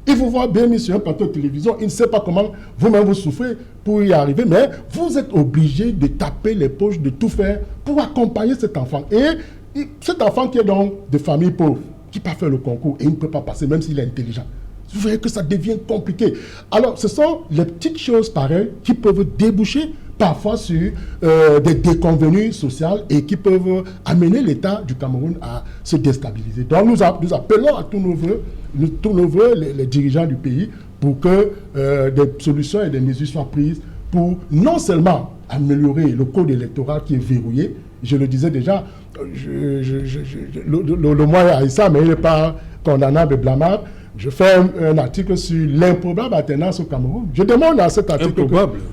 Il vous voit bien mis sur un plateau de télévision, il ne sait pas comment vous-même vous souffrez pour y arriver, mais vous êtes obligé de taper les poches, de tout faire pour accompagner cet enfant. Et cet enfant qui est donc de famille pauvre, qui n'a pas fait le concours et il ne peut pas passer, même s'il est intelligent. Vous voyez que ça devient compliqué. Alors, ce sont les petites choses pareilles qui peuvent déboucher parfois sur des déconvenues sociales et qui peuvent amener l'État du Cameroun à se déstabiliser. Donc nous appelons à tous nos voeux, les dirigeants du pays, pour que des solutions et des mesures soient prises pour non seulement améliorer le code électoral qui est verrouillé, je le disais déjà, le mois est à ça, mais il n'est pas condamnable et blâmable. Je fais un article sur l'improbable alternance au Cameroun. Je demande à cet article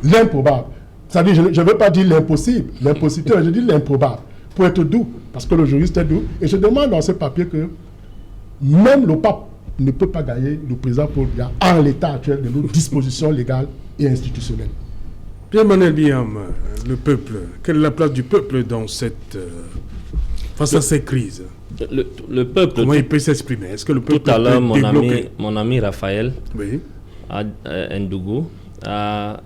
l'improbable. C'est-à-dire, je ne veux pas dire l'impossible, l'impossibilité, je dis l'improbable, pour être doux, parce que le juriste est doux. Et je demande dans ce papier que même le pape ne peut pas gagner le président Paul Biya en l'état actuel de nos dispositions légales et institutionnelles. Pierre-Emmanuel Biam, le peuple, quelle est la place du peuple dans face à ces crises? Le peuple... Comment il peut s'exprimer? Est-ce que le peuple tout à l'heure, débloquer? mon ami Raphaël Ndougou a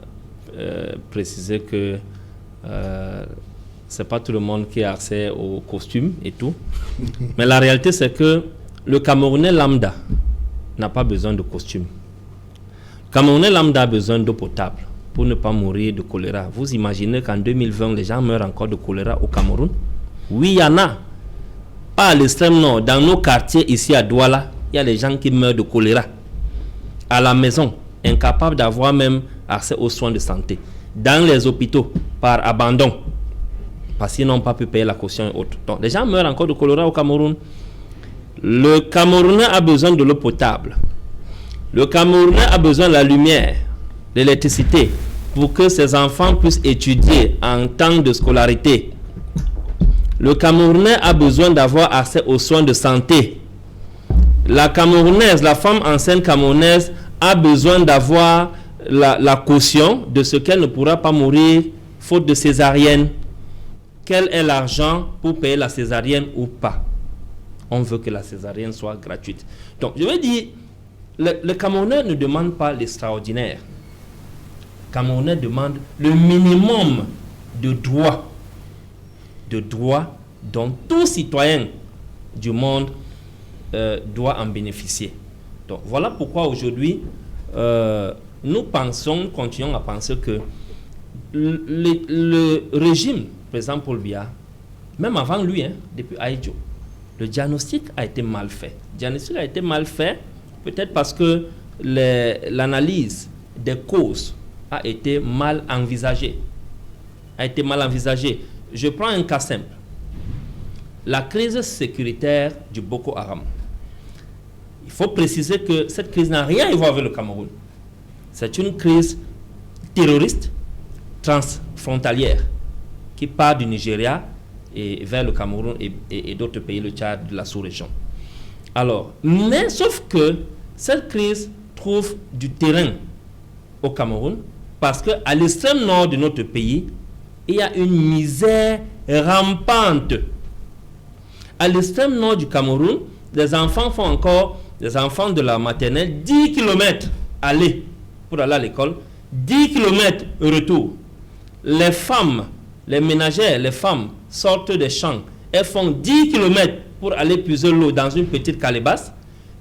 précisé que c'est pas tout le monde qui a accès aux costumes et tout. Mais la réalité, c'est que le Camerounais lambda n'a pas besoin de costume. Le Camerounais lambda a besoin d'eau potable pour ne pas mourir de choléra. Vous imaginez qu'en 2020, les gens meurent encore de choléra au Cameroun? Oui, il y en a. Pas à l'extrême nord. Dans nos quartiers, ici à Douala, il y a des gens qui meurent de choléra. À la maison, incapables d'avoir même accès aux soins de santé. Dans les hôpitaux, par abandon. Parce qu'ils n'ont pas pu payer la caution et autres. Donc, les gens meurent encore de choléra au Cameroun. Le Camerounais a besoin de l'eau potable. Le Camerounais a besoin de la lumière, de l'électricité, pour que ses enfants puissent étudier en temps de scolarité. Le Camerounais a besoin d'avoir accès aux soins de santé. La Camerounaise, la femme enceinte camerounaise, a besoin d'avoir la caution de ce qu'elle ne pourra pas mourir faute de césarienne. Quel est l'argent pour payer la césarienne ou pas? On veut que la césarienne soit gratuite. Donc, je veux dire, le Camerounais ne demande pas l'extraordinaire. Camerounais demandent le minimum de droits dont tout citoyen du monde doit en bénéficier. Donc voilà pourquoi aujourd'hui nous continuons à penser que le régime, président Paul Biya, même avant lui, depuis Aïdjo, le diagnostic a été mal fait. Le diagnostic a été mal fait, peut-être parce que l'analyse des causes a été mal envisagée. Je prends un cas simple. La crise sécuritaire du Boko Haram. Il faut préciser que cette crise n'a rien à voir avec le Cameroun. C'est une crise terroriste transfrontalière qui part du Nigeria et vers le Cameroun et d'autres pays, le Tchad, de la sous-région. Alors, mais sauf que cette crise trouve du terrain au Cameroun parce qu'à l'extrême nord de notre pays, il y a une misère rampante. À l'extrême nord du Cameroun, les enfants font encore, les enfants de la maternelle, 10 km aller pour aller à l'école, 10 km retour. Les femmes, les ménagères, les femmes sortent des champs, elles font 10 km pour aller puiser l'eau dans une petite calebasse,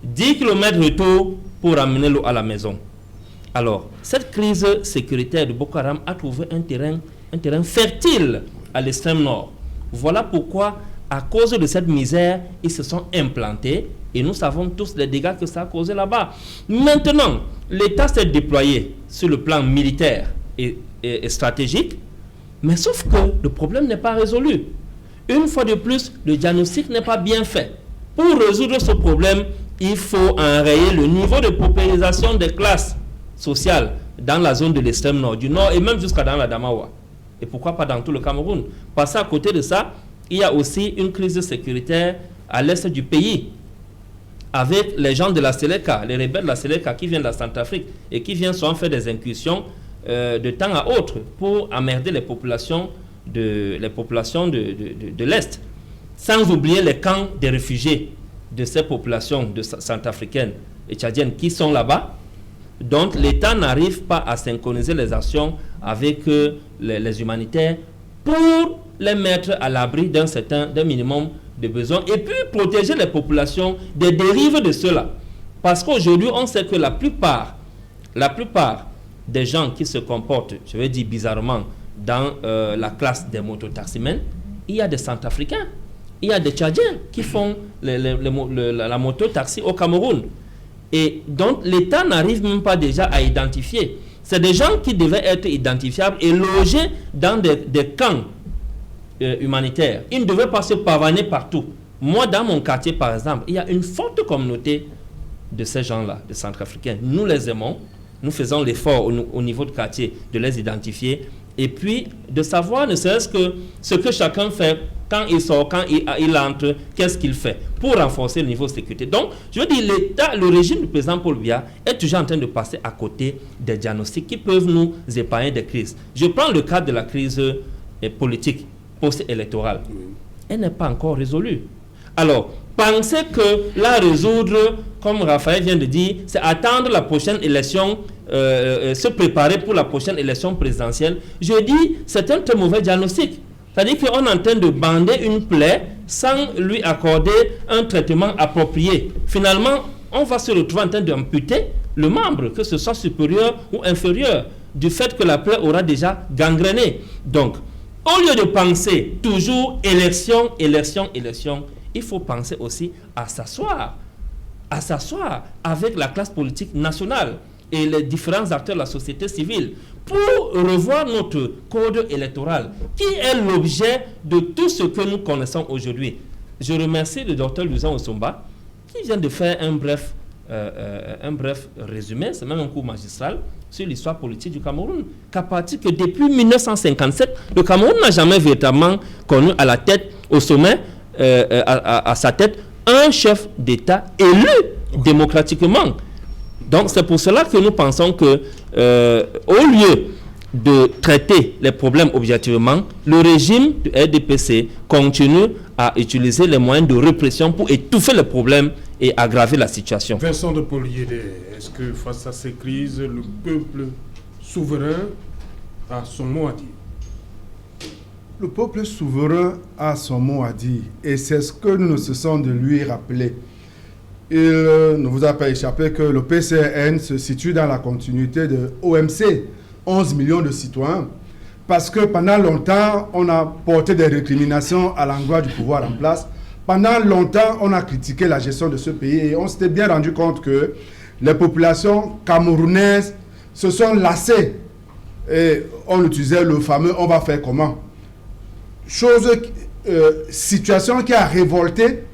10 km retour pour amener l'eau à la maison. Alors, cette crise sécuritaire de Boko Haram a trouvé un terrain fertile à l'extrême nord. Voilà pourquoi, à cause de cette misère, ils se sont implantés et nous savons tous les dégâts que ça a causé là-bas. Maintenant, l'État s'est déployé sur le plan militaire et stratégique, mais sauf que le problème n'est pas résolu. Une fois de plus, le diagnostic n'est pas bien fait. Pour résoudre ce problème, il faut enrayer le niveau de paupérisation des classes sociales dans la zone de l'extrême nord, du nord et même jusqu'à dans la Damawa. Et pourquoi pas dans tout le Cameroun? Parce qu'à côté de ça, il y a aussi une crise sécuritaire à l'est du pays, avec les gens de la Séléka, les rebelles de la Séléka qui viennent de la Centrafrique et qui viennent souvent faire des incursions de temps à autre pour emmerder les populations de l'Est, sans oublier les camps des réfugiés de ces populations centrafricaines et tchadiennes qui sont là-bas. Donc l'État n'arrive pas à synchroniser les actions avec les humanitaires pour les mettre à l'abri d'un minimum de besoins et puis protéger les populations des dérives de ceux-là. Parce qu'aujourd'hui, on sait que la plupart des gens qui se comportent, je vais dire bizarrement, dans la classe des mototaximens, il y a des Centrafricains, il y a des Tchadiens qui font la mototaxi au Cameroun. Et donc l'État n'arrive même pas déjà à identifier. C'est des gens qui devaient être identifiables et logés dans des camps humanitaires. Ils ne devaient pas se pavaner partout. Moi, dans mon quartier, par exemple, il y a une forte communauté de ces gens-là, de Centrafricains. Nous les aimons, nous faisons l'effort au niveau du quartier de les identifier et puis de savoir ne serait-ce que ce que chacun fait quand il sort, quand il entre, qu'est-ce qu'il fait pour renforcer le niveau de sécurité. Donc, je veux dire, l'État, le régime du président Paul Biya est toujours en train de passer à côté des diagnostics qui peuvent nous épargner des crises. Je prends le cas de la crise politique post-électorale. Elle n'est pas encore résolue. Alors, penser que la résoudre, comme Raphaël vient de dire, c'est attendre la prochaine élection, se préparer pour la prochaine élection présidentielle, je dis, c'est un très mauvais diagnostic. C'est-à-dire qu'on est en train de bander une plaie sans lui accorder un traitement approprié. Finalement, on va se retrouver en train d'amputer le membre, que ce soit supérieur ou inférieur, du fait que la plaie aura déjà gangréné. Donc, au lieu de penser toujours élection, il faut penser aussi à s'asseoir avec la classe politique nationale et les différents acteurs de la société civile pour revoir notre code électoral, qui est l'objet de tout ce que nous connaissons aujourd'hui. Je remercie le docteur Luzan Osomba, qui vient de faire un bref résumé, c'est même un cours magistral, sur l'histoire politique du Cameroun, qu'à partir que depuis 1957, le Cameroun n'a jamais véritablement connu à la tête, au sommet, à sa tête, un chef d'État élu démocratiquement. Donc c'est pour cela que nous pensons que au lieu de traiter les problèmes objectivement, le régime du RDPC continue à utiliser les moyens de répression pour étouffer les problèmes et aggraver la situation. Vincent de Poliédé, est-ce que face à ces crises, le peuple souverain a son mot à dire. Le peuple souverain a son mot à dire et c'est ce que nous ne cessons de lui rappeler. Il ne vous a pas échappé que le PCN se situe dans la continuité de OMC, 11 millions de citoyens, parce que pendant longtemps, on a porté des récriminations à l'endroit du pouvoir en place. Pendant longtemps, on a critiqué la gestion de ce pays et on s'était bien rendu compte que les populations camerounaises se sont lassées et on utilisait le fameux « on va faire comment ?» situation qui a révolté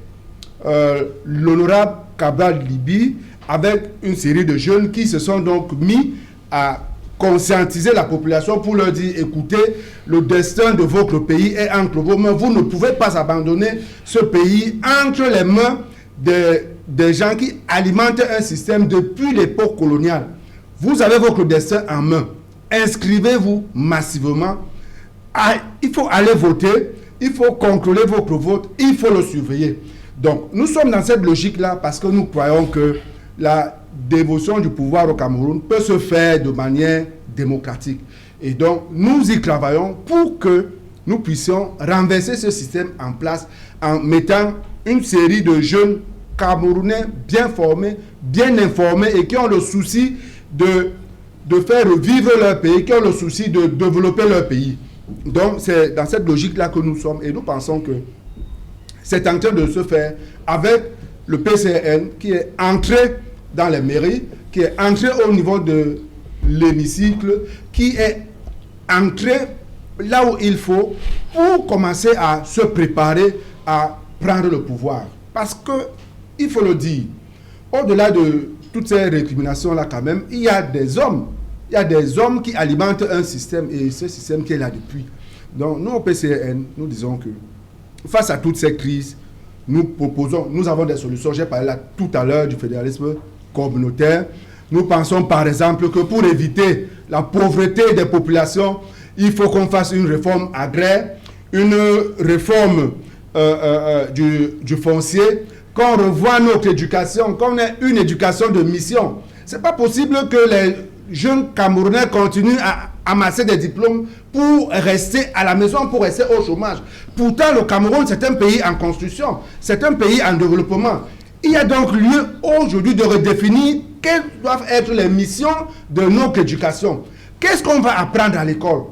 l'honorable Cabral Libi avec une série de jeunes qui se sont donc mis à conscientiser la population pour leur dire écoutez, le destin de votre pays est entre vos mains, vous ne pouvez pas abandonner ce pays entre les mains des gens qui alimentent un système depuis l'époque coloniale. Vous avez votre destin en main, inscrivez-vous massivement. Il faut aller voter, il faut contrôler votre vote, il faut le surveiller. Donc, nous sommes dans cette logique-là parce que nous croyons que la dévotion du pouvoir au Cameroun peut se faire de manière démocratique. Et donc, nous y travaillons pour que nous puissions renverser ce système en place en mettant une série de jeunes Camerounais bien formés, bien informés et qui ont le souci de faire revivre leur pays, qui ont le souci de développer leur pays. Donc, c'est dans cette logique-là que nous sommes et nous pensons que c'est en train de se faire avec le PCN qui est entré dans les mairies, qui est entré au niveau de l'hémicycle, qui est entré là où il faut pour commencer à se préparer à prendre le pouvoir. Parce que, il faut le dire, au-delà de toutes ces récriminations-là quand même, il y a des hommes. Il y a des hommes qui alimentent un système et ce système qui est là depuis. Donc, nous, au PCN, nous disons que face à toutes ces crises, nous avons des solutions. J'ai parlé là tout à l'heure du fédéralisme communautaire. Nous pensons par exemple que pour éviter la pauvreté des populations, il faut qu'on fasse une réforme agraire, une réforme du foncier, qu'on revoie notre éducation, qu'on ait une éducation de mission. Ce n'est pas possible que les jeunes Camerounais continuent à amasser des diplômes pour rester à la maison, pour rester au chômage. Pourtant, le Cameroun, c'est un pays en construction, c'est un pays en développement. Il y a donc lieu aujourd'hui de redéfinir quelles doivent être les missions de notre éducation. Qu'est-ce qu'on va apprendre à l'école?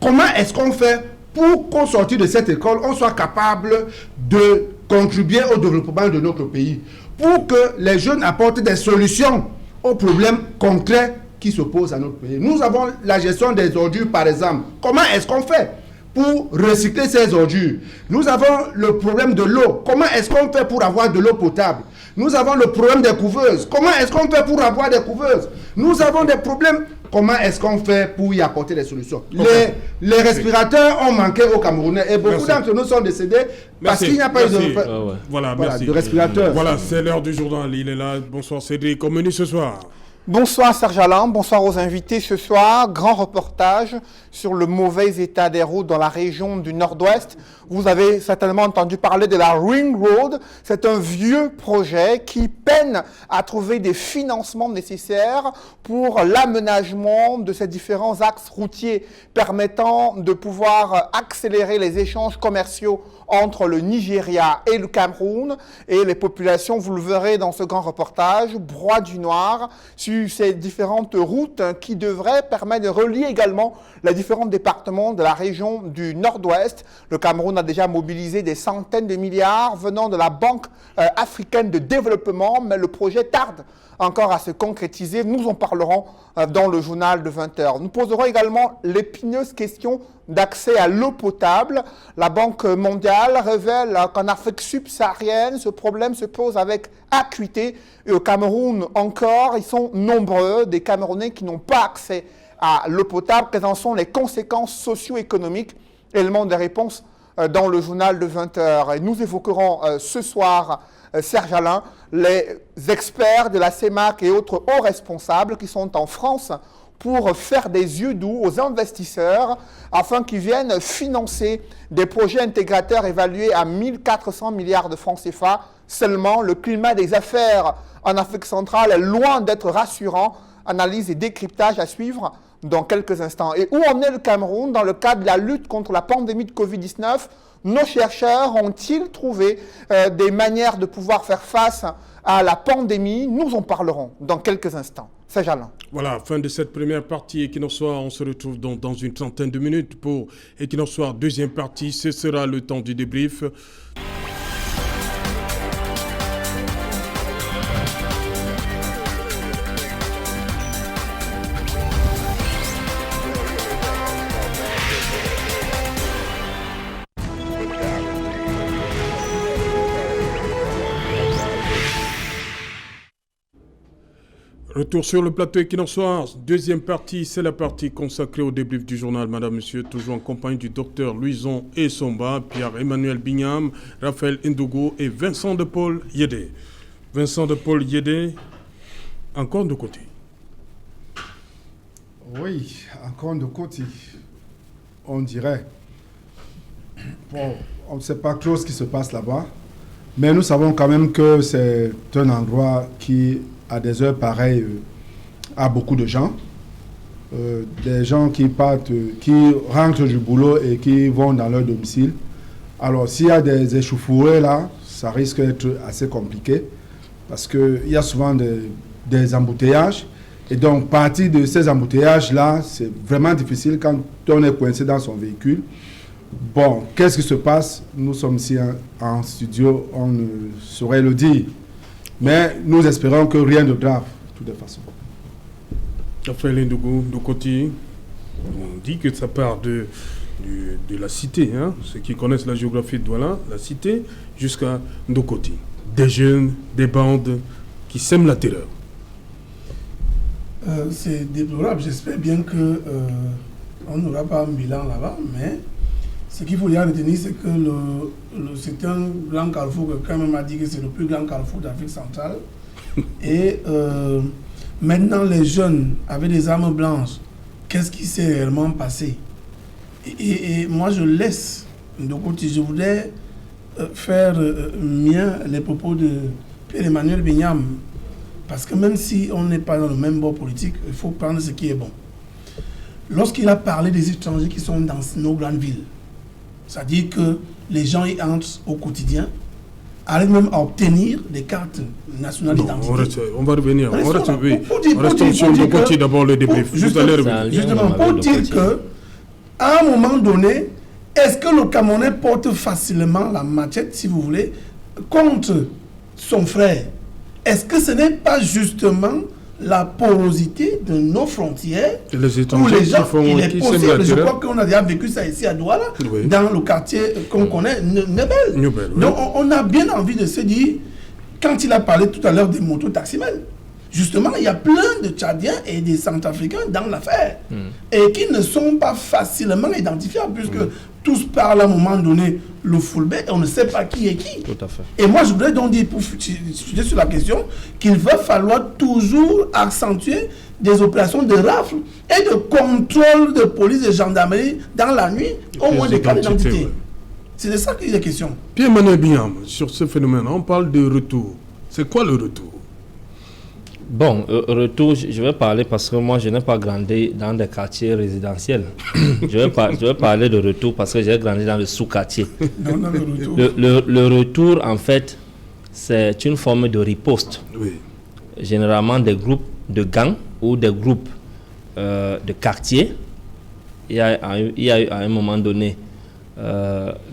Comment est-ce qu'on fait pour qu'au sortir de cette école, on soit capable de contribuer au développement de notre pays, pour que les jeunes apportent des solutions aux problèmes concrets qui se posent à notre pays. Nous avons la gestion des ordures, par exemple. Comment est-ce qu'on fait pour recycler ces ordures? Nous avons le problème de l'eau. Comment est-ce qu'on fait pour avoir de l'eau potable? Nous avons le problème des couveuses. Comment est-ce qu'on fait pour avoir des couveuses? Nous avons des problèmes. Comment est-ce qu'on fait pour y apporter des solutions? Okay. Les respirateurs ont manqué au Camerounais et beaucoup d'entre nous sont décédés parce qu'il n'y a pas eu de respirateurs. Voilà, c'est l'heure du journal. Il est là. Bonsoir Cédric. Comme menu ce soir. Bonsoir Serge Alain, bonsoir aux invités ce soir. Grand reportage sur le mauvais état des routes dans la région du Nord-Ouest. Vous avez certainement entendu parler de la Ring Road. C'est un vieux projet qui peine à trouver des financements nécessaires pour l'aménagement de ces différents axes routiers permettant de pouvoir accélérer les échanges commerciaux entre le Nigeria et le Cameroun. Et les populations, vous le verrez dans ce grand reportage, broient du noir sur ces différentes routes qui devraient permettre de relier également les différents départements de la région du Nord-Ouest. Le Cameroun a déjà mobilisé des centaines de milliards venant de la Banque africaine de développement, mais le projet tarde encore à se concrétiser. Nous en parlerons dans le journal de 20h. Nous poserons également l'épineuse question d'accès à l'eau potable. La Banque mondiale révèle qu'en Afrique subsaharienne, ce problème se pose avec acuité. Et au Cameroun encore, ils sont nombreux, des Camerounais qui n'ont pas accès à l'eau potable. Quelles en sont les conséquences socio-économiques? Élément de réponse dans le journal de 20h. Et nous évoquerons ce soir, Serge Alain, les experts de la CEMAC et autres hauts responsables qui sont en France pour faire des yeux doux aux investisseurs afin qu'ils viennent financer des projets intégrateurs évalués à 1400 milliards de francs CFA. Seulement, le climat des affaires en Afrique centrale est loin d'être rassurant Analyse et décryptage à suivre dans quelques instants. Et où en est le Cameroun dans le cadre de la lutte contre la pandémie de Covid-19 ? Nos chercheurs ont-ils trouvé des manières de pouvoir faire face à la pandémie? Nous en parlerons dans quelques instants. C'est Alain. Voilà, fin de cette première partie Equinox Soir. On se retrouve dans une trentaine de minutes pour Equinox Soir, deuxième partie. Ce sera le temps du débrief. Retour sur le plateau Equinox Soir, deuxième partie, c'est la partie consacrée au débrief du journal. Madame, Monsieur, toujours en compagnie du docteur Louison Essomba, Pierre-Emmanuel Bignam, Raphaël Ndogo et Vincent de Paul Yédé. Vincent de Paul Yédé, encore de côté. Oui, encore de côté, on dirait. Bon, on ne sait pas trop ce qui se passe là-bas, mais nous savons quand même que c'est un endroit qui, à des heures pareilles, a beaucoup de gens. Des gens qui partent, qui rentrent du boulot et qui vont dans leur domicile. Alors, s'il y a des échauffourées là, ça risque d'être assez compliqué parce qu'il y a souvent des embouteillages. Et donc, partir de ces embouteillages-là, c'est vraiment difficile quand on est coincé dans son véhicule. Bon, qu'est-ce qui se passe? Nous sommes ici en studio, on ne saurait le dire. Mais nous espérons que rien de grave, de toute façon. Raphaël Ndogo, de côté, on dit que ça part de la cité, hein, ceux qui connaissent la géographie de Douala, la cité, jusqu'à Ndokoti. Des jeunes, des bandes qui sèment la terreur. C'est déplorable. J'espère bien qu'on n'aura pas un bilan là-bas, mais ce qu'il faut bien retenir, c'est que c'est un grand carrefour, que quand même a dit que c'est le plus grand carrefour d'Afrique centrale. Et maintenant, les jeunes avec des armes blanches, qu'est-ce qui s'est réellement passé? Et moi, je laisse de côté. Je voudrais faire mien les propos de Pierre-Emmanuel Bignam. Parce que même si on n'est pas dans le même bord politique, il faut prendre ce qui est bon. Lorsqu'il a parlé des étrangers qui sont dans nos grandes villes, c'est-à-dire que les gens y entrent au quotidien, arrivent même à obtenir des cartes nationales d'identité. On va revenir. On reste sur le côté d'abord le débrief. Justement, pour dire qu'à un moment donné, est-ce que le Camerounais porte facilement la machette, si vous voulez, contre son frère? Est-ce que ce n'est pas justement la porosité de nos frontières les étrangers où les gens, il est possible, je crois qu'on a déjà vécu ça ici à Douala, oui, dans le quartier qu'on connaît, Nebel. Donc on a bien envie de se dire, quand il a parlé tout à l'heure des motos-taximens, justement, il y a plein de Tchadiens et des Centrafricains dans l'affaire et qui ne sont pas facilement identifiables puisque tous parlent à un moment donné le fullback et on ne sait pas qui est qui. Tout à fait. Et moi, je voudrais donc dire, pour discuter sur la question, qu'il va falloir toujours accentuer des opérations de rafle et de contrôle de police et gendarmerie dans la nuit, au moins des cas d'identité. Ouais. C'est de ça qu'il est question. Pierre-Emmanuel Bignam, sur ce phénomène, on parle de retour. C'est quoi le retour? Bon, retour, je vais parler parce que moi, je n'ai pas grandi dans des quartiers résidentiels. je vais parler de retour parce que j'ai grandi dans le sous-quartier. Le retour, en fait, c'est une forme de riposte. Oui. Généralement, des groupes de gangs ou des groupes de quartiers. Il y a eu à un moment donné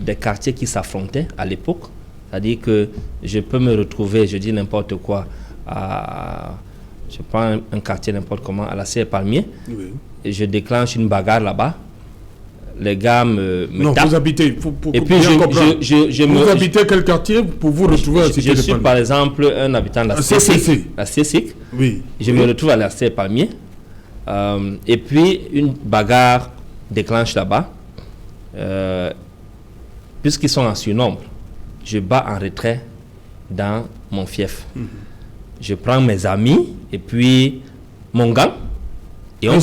des quartiers qui s'affrontaient à l'époque. C'est-à-dire que je peux me retrouver, je dis n'importe quoi, je prends un quartier n'importe comment à la Serre Palmier, oui, et je déclenche une bagarre là-bas. Les gars me tapent. Vous habitez, et puis vous habitez quel quartier pour vous retrouver à la Cité de Palmier? Je suis par exemple un habitant de la CCC. Oui. Je me retrouve à la Serre Palmier. Et puis une bagarre déclenche là-bas. Puisqu'ils sont en surnombre, je bats en retrait dans mon fief. Je prends mes amis et puis mon gang. Et quand ils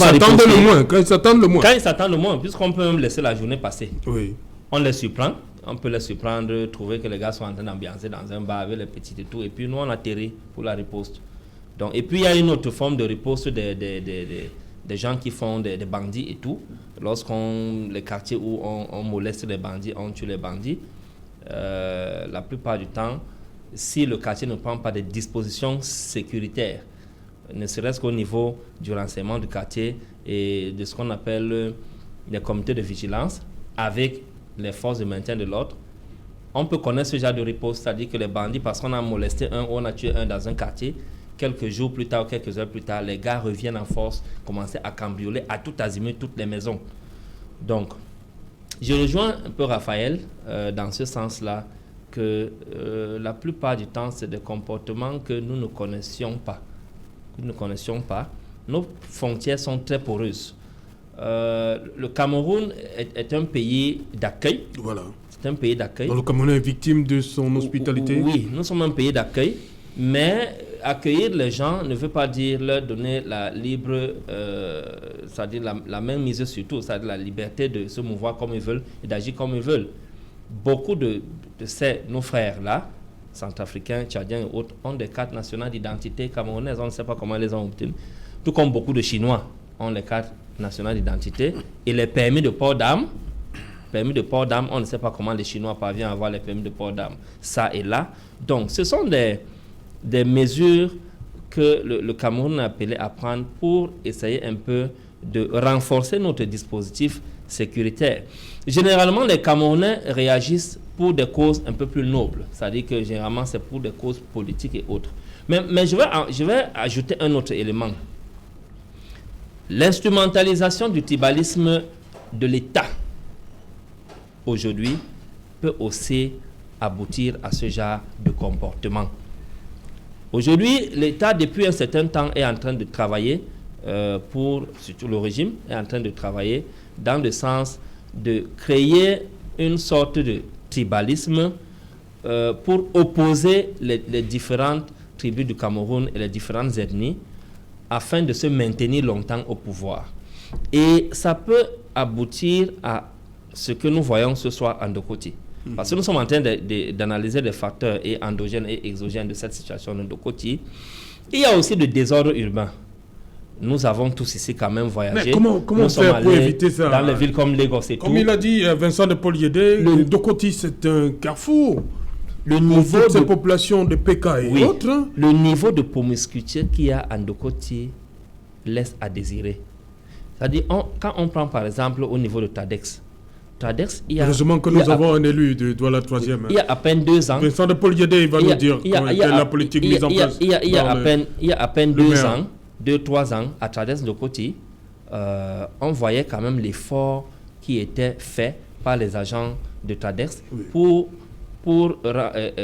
s'attendent le moins, puisqu'on peut même laisser la journée passer. Oui. On les surprend. On peut les surprendre, trouver que les gars sont en train d'ambiancer dans un bar avec les petits et tout. Et puis nous, on atterrit pour la riposte. Donc, et puis, il y a une autre forme de riposte des gens qui font des bandits et tout. Les quartiers où on moleste les bandits, on tue les bandits, la plupart du temps, si le quartier ne prend pas des dispositions sécuritaires, ne serait-ce qu'au niveau du renseignement du quartier et de ce qu'on appelle les comités de vigilance avec les forces de maintien de l'ordre, on peut connaître ce genre de riposte, c'est-à-dire que les bandits, parce qu'on a molesté un ou on a tué un dans un quartier, quelques jours plus tard ou quelques heures plus tard, les gars reviennent en force, commencer à cambrioler à tout azimut toutes les maisons. Donc, je rejoins un peu Raphaël dans ce sens-là, que la plupart du temps, c'est des comportements que nous ne connaissions pas. Nos frontières sont très poreuses. Le Cameroun est un pays d'accueil. Voilà. C'est un pays d'accueil. Donc le Cameroun est victime de son hospitalité. Oui, nous sommes un pays d'accueil, mais accueillir les gens ne veut pas dire leur donner la libre, c'est-à-dire la même mise sur tout, c'est-à-dire la liberté de se mouvoir comme ils veulent et d'agir comme ils veulent. Beaucoup de nos frères-là, centrafricains, tchadiens et autres, ont des cartes nationales d'identité camerounaises. On ne sait pas comment les ont obtenues. Tout comme beaucoup de Chinois ont les cartes nationales d'identité et les permis de port d'armes. On ne sait pas comment les Chinois parviennent à avoir les permis de port d'armes. Ça et là. Donc, ce sont des mesures que le Cameroun a appelé à prendre pour essayer un peu de renforcer notre dispositif sécuritaire. Généralement, les Camerounais réagissent pour des causes un peu plus nobles. C'est-à-dire que généralement, c'est pour des causes politiques et autres. Mais je vais ajouter un autre élément. L'instrumentalisation du tribalisme de l'État aujourd'hui peut aussi aboutir à ce genre de comportement. Aujourd'hui, l'État, depuis un certain temps, est en train de travailler surtout le régime, est en train de travailler dans le sens de créer une sorte de tribalisme pour opposer les différentes tribus du Cameroun et les différentes ethnies afin de se maintenir longtemps au pouvoir. Et ça peut aboutir à ce que nous voyons ce soir en Ndokoti. Parce que nous sommes en train d'analyser les facteurs endogènes et exogènes de cette situation de Ndokoti. Il y a aussi le désordre urbain. Nous avons tous ici quand même voyagé. Mais comment faire pour éviter ça? Dans les villes comme Lagos et tout. Comme il a dit Vincent de Poliédé, Ndokoti c'est un carrefour. Le niveau de population de PK et autres. Le niveau de promiscuité qu'il y a en Ndokoti laisse à désirer. C'est-à-dire, quand on prend par exemple au niveau de Tradex, il y a... Heureusement que nous avons un élu de la troisième. Il y a à peine 2 ans... Vincent de Poliédé, il va nous dire quelle est la politique mise en place. Il y a à peine 2-3 ans, à Tradex Ndokoti, on voyait quand même l'effort qui était fait par les agents de Tradex pour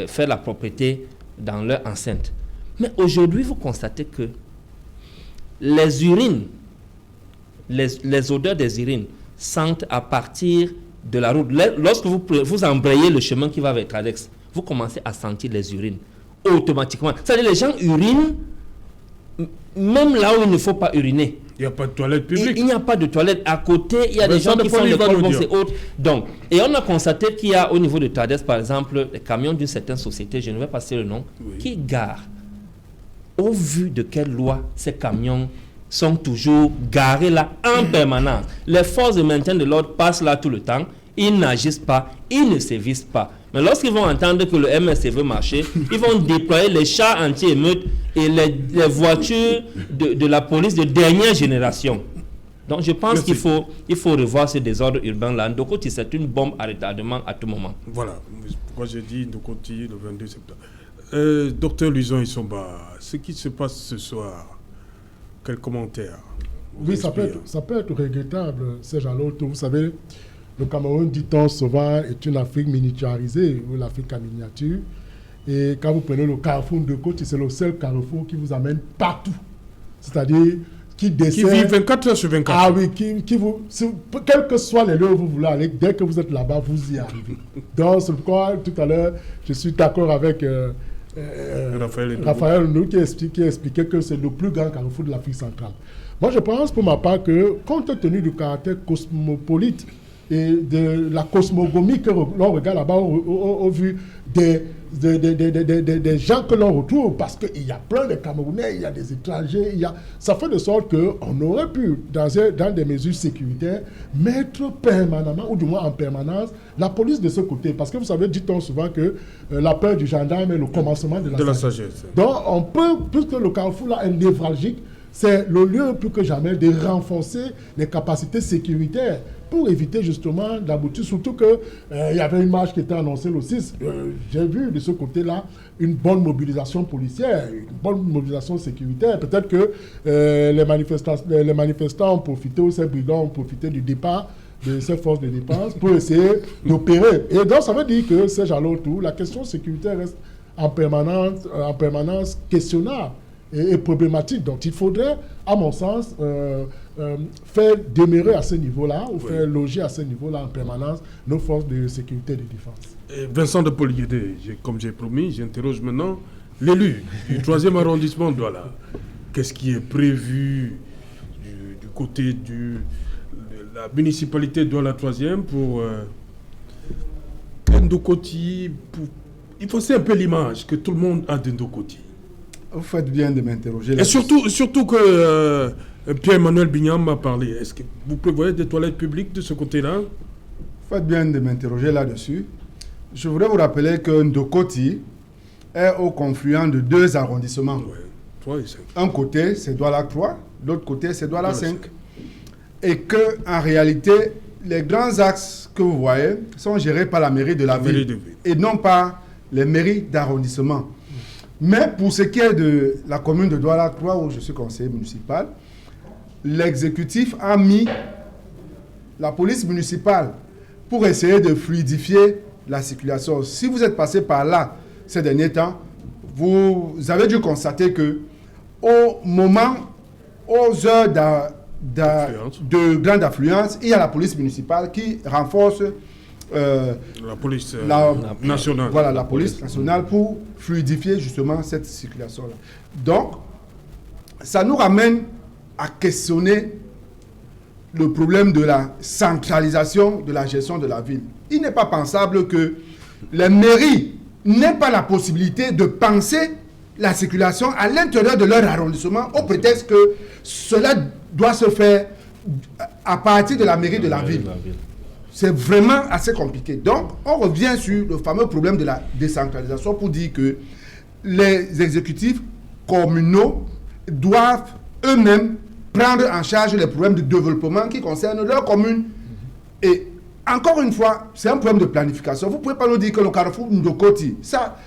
faire la propriété dans leur enceinte. Mais aujourd'hui, vous constatez que les urines, les odeurs des urines sentent à partir de la route. Lorsque vous embrayez le chemin qui va vers Tradex, vous commencez à sentir les urines automatiquement. C'est-à-dire les gens urinent même là où il ne faut pas uriner. Il n'y a pas de toilette publique. Il n'y a pas de toilette. À côté, il y a des gens qui font des colbox et autres. Donc, et on a constaté qu'il y a au niveau de Tradex, par exemple, les camions d'une certaine société, je ne vais pas citer le nom, qui garent. Au vu de quelle loi ces camions sont toujours garés là en permanence. Les forces de maintien de l'ordre passent là tout le temps. Ils n'agissent pas, ils ne sévissent pas. Mais lorsqu'ils vont entendre que le MSC veut marcher, ils vont déployer les chars anti-émeutes et les voitures de la police de dernière génération. Donc je pense qu'il faut revoir ce désordre urbain-là. Ndokoti, c'est une bombe à retardement à tout moment. Voilà pourquoi j'ai dit Ndokoti le 22 septembre. Docteur Luison Isomba, ce qui se passe ce soir, quel commentaire? Oui, ça peut être regrettable, Serge Aloto. Vous savez, le Cameroun, dit-on souvent, est une Afrique miniaturisée, ou l'Afrique en miniature. Et quand vous prenez le carrefour de Ndokoti, c'est le seul carrefour qui vous amène partout. C'est-à-dire qui dessert... Qui vit 24 heures sur 24. Ah oui, quels que soient les lieux où vous voulez aller, dès que vous êtes là-bas, vous y arrivez. Donc, c'est pourquoi, tout à l'heure, je suis d'accord avec Raphaël Ndou qui expliquait que c'est le plus grand carrefour de l'Afrique centrale. Moi, je pense pour ma part que, compte tenu du caractère cosmopolite et de la cosmogonie que l'on regarde là-bas au vu des gens que l'on retrouve, parce qu'il y a plein de Camerounais, il y a des étrangers, ça fait de sorte qu'on aurait pu, dans des mesures sécuritaires, mettre permanemment, ou du moins en permanence, la police de ce côté. Parce que vous savez, dit-on souvent que la peur du gendarme est le commencement de la sagesse. Donc on peut, puisque le carrefour là est névralgique, c'est le lieu plus que jamais de renforcer les capacités sécuritaires pour éviter justement d'aboutir, surtout qu'il y avait une marche qui était annoncée le 6. J'ai vu de ce côté-là une bonne mobilisation policière, une bonne mobilisation sécuritaire. Peut-être que les manifestants ont profité, ou ces brigands ont profité du départ de ces forces de défense pour essayer d'opérer. Et donc ça veut dire que ces gens-là autour, la question sécuritaire reste en permanence questionnable et problématique. Donc il faudrait, à mon sens, faire demeurer à ce niveau-là, ou faire loger à ce niveau-là en permanence nos forces de sécurité et de défense. Et Vincent de Poliédé, comme j'ai promis, j'interroge maintenant l'élu du 3e arrondissement de Douala. Qu'est-ce qui est prévu du côté de la municipalité de Douala 3e pour Ndokoti? Il faut un peu l'image que tout le monde a d'Ndokoti. Vous faites bien de m'interroger. Et surtout que Pierre-Emmanuel Bignam m'a parlé. Est-ce que vous prévoyez des toilettes publiques de ce côté-là? Vous faites bien de m'interroger là-dessus. Je voudrais vous rappeler que Ndokoti est au confluent de 2 arrondissements. 3 et 5. Un côté, c'est Douala 3, l'autre côté, c'est Douala 5. Et que, en réalité, les grands axes que vous voyez sont gérés par la mairie de la ville et non pas les mairies d'arrondissement. Mais pour ce qui est de la commune de Douala 3, où je suis conseiller municipal, l'exécutif a mis la police municipale pour essayer de fluidifier la circulation. Si vous êtes passé par là ces derniers temps, vous avez dû constater que aux heures de grande affluence, il y a la police municipale qui renforce la police nationale. Voilà, la police nationale pour fluidifier justement cette circulation-là. Donc, ça nous ramène à questionner le problème de la centralisation de la gestion de la ville. Il n'est pas pensable que les mairies n'aient pas la possibilité de penser la circulation à l'intérieur de leur arrondissement au prétexte que cela doit se faire à partir de la mairie de la ville. C'est vraiment assez compliqué. Donc, on revient sur le fameux problème de la décentralisation pour dire que les exécutifs communaux doivent eux-mêmes prendre en charge les problèmes de développement qui concernent leur commune. Et encore une fois, c'est un problème de planification. Vous ne pouvez pas nous dire que le carrefour Ndokoti, ça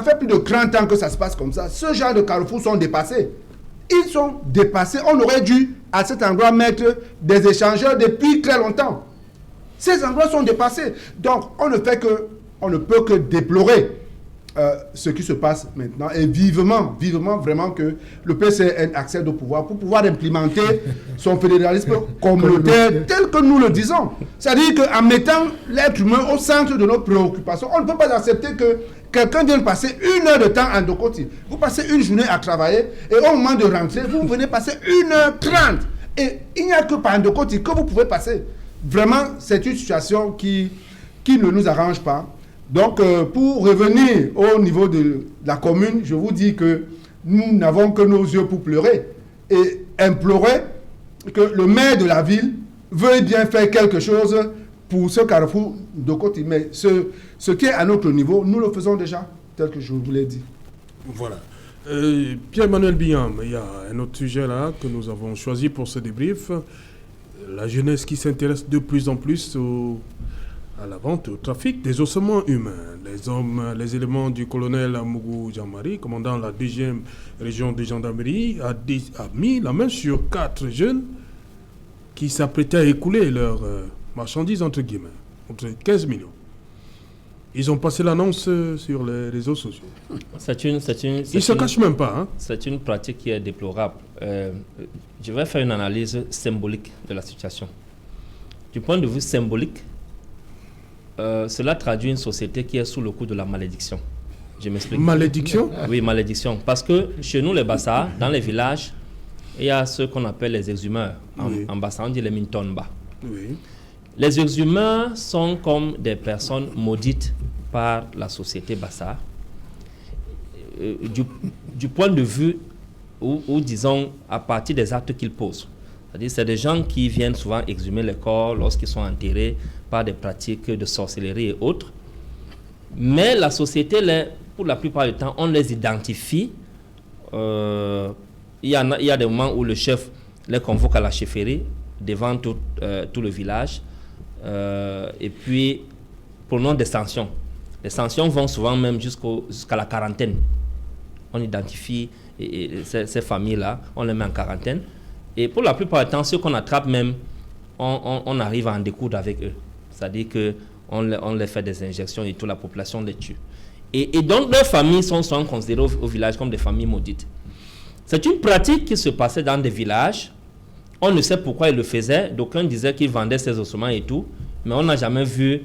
fait plus de 30 ans que ça se passe comme ça. Ce genre de carrefours sont dépassés. Ils sont dépassés. On aurait dû, à cet endroit, mettre des échangeurs depuis très longtemps. Ces endroits sont dépassés. Donc, on ne peut que déplorer ce qui se passe maintenant et vivement vraiment que le PCN accède au pouvoir pour pouvoir implémenter son fédéralisme communautaire tel que nous le disons. C'est-à-dire qu'en mettant l'être humain au centre de nos préoccupations, on ne peut pas accepter que quelqu'un vienne passer 1 heure de temps en Ndokoti. Vous passez une journée à travailler et au moment de rentrer, vous venez passer 1h30. Et il n'y a que par Ndokoti que vous pouvez passer. Vraiment, c'est une situation qui ne nous arrange pas. Donc, pour revenir au niveau de la commune, je vous dis que nous n'avons que nos yeux pour pleurer et implorer que le maire de la ville veuille bien faire quelque chose pour ce carrefour Ndokoti. Mais ce qui est à notre niveau, nous le faisons déjà, tel que je vous l'ai dit. Voilà. Pierre-Emmanuel Bignam, il y a un autre sujet là que nous avons choisi pour ce débrief. La jeunesse qui s'intéresse de plus en plus à la vente, au trafic des ossements humains. Les éléments du colonel Amougou Jean-Marie, commandant la 2e région de gendarmerie, a mis la main sur 4 jeunes qui s'apprêtaient à écouler leurs marchandises, entre guillemets, entre 15 millions. Ils ont passé l'annonce sur les réseaux sociaux. Ils ne se cachent même pas. Hein? C'est une pratique qui est déplorable. Je vais faire une analyse symbolique de la situation. Du point de vue symbolique, cela traduit une société qui est sous le coup de la malédiction. Je m'explique. Malédiction? Oui, malédiction. Parce que chez nous, les Bassa, dans les villages, il y a ce qu'on appelle les exhumeurs. En Bassa, on dit les Mintonba. Oui. Les exhumeurs sont comme des personnes maudites par la société Bassa. Du point de vue ou disons à partir des actes qu'ils posent. C'est-à-dire c'est des gens qui viennent souvent exhumer les corps lorsqu'ils sont enterrés par des pratiques de sorcellerie et autres. Mais la société, pour la plupart du temps, on les identifie. Il y a des moments où le chef les convoque à la chefferie devant tout le village. Et puis, pour le nom des sanctions. Les sanctions vont souvent même jusqu'à la quarantaine. On identifie ces familles-là, on les met en quarantaine. Et pour la plupart du temps, ceux qu'on attrape même, on arrive à en découdre avec eux. C'est-à-dire qu'on les fait des injections et toute la population les tue. Et donc, leurs familles sont souvent considérées au village comme des familles maudites. C'est une pratique qui se passait dans des villages. On ne sait pourquoi ils le faisaient. D'aucuns disaient qu'ils vendaient ces ossements et tout. Mais on n'a jamais vu.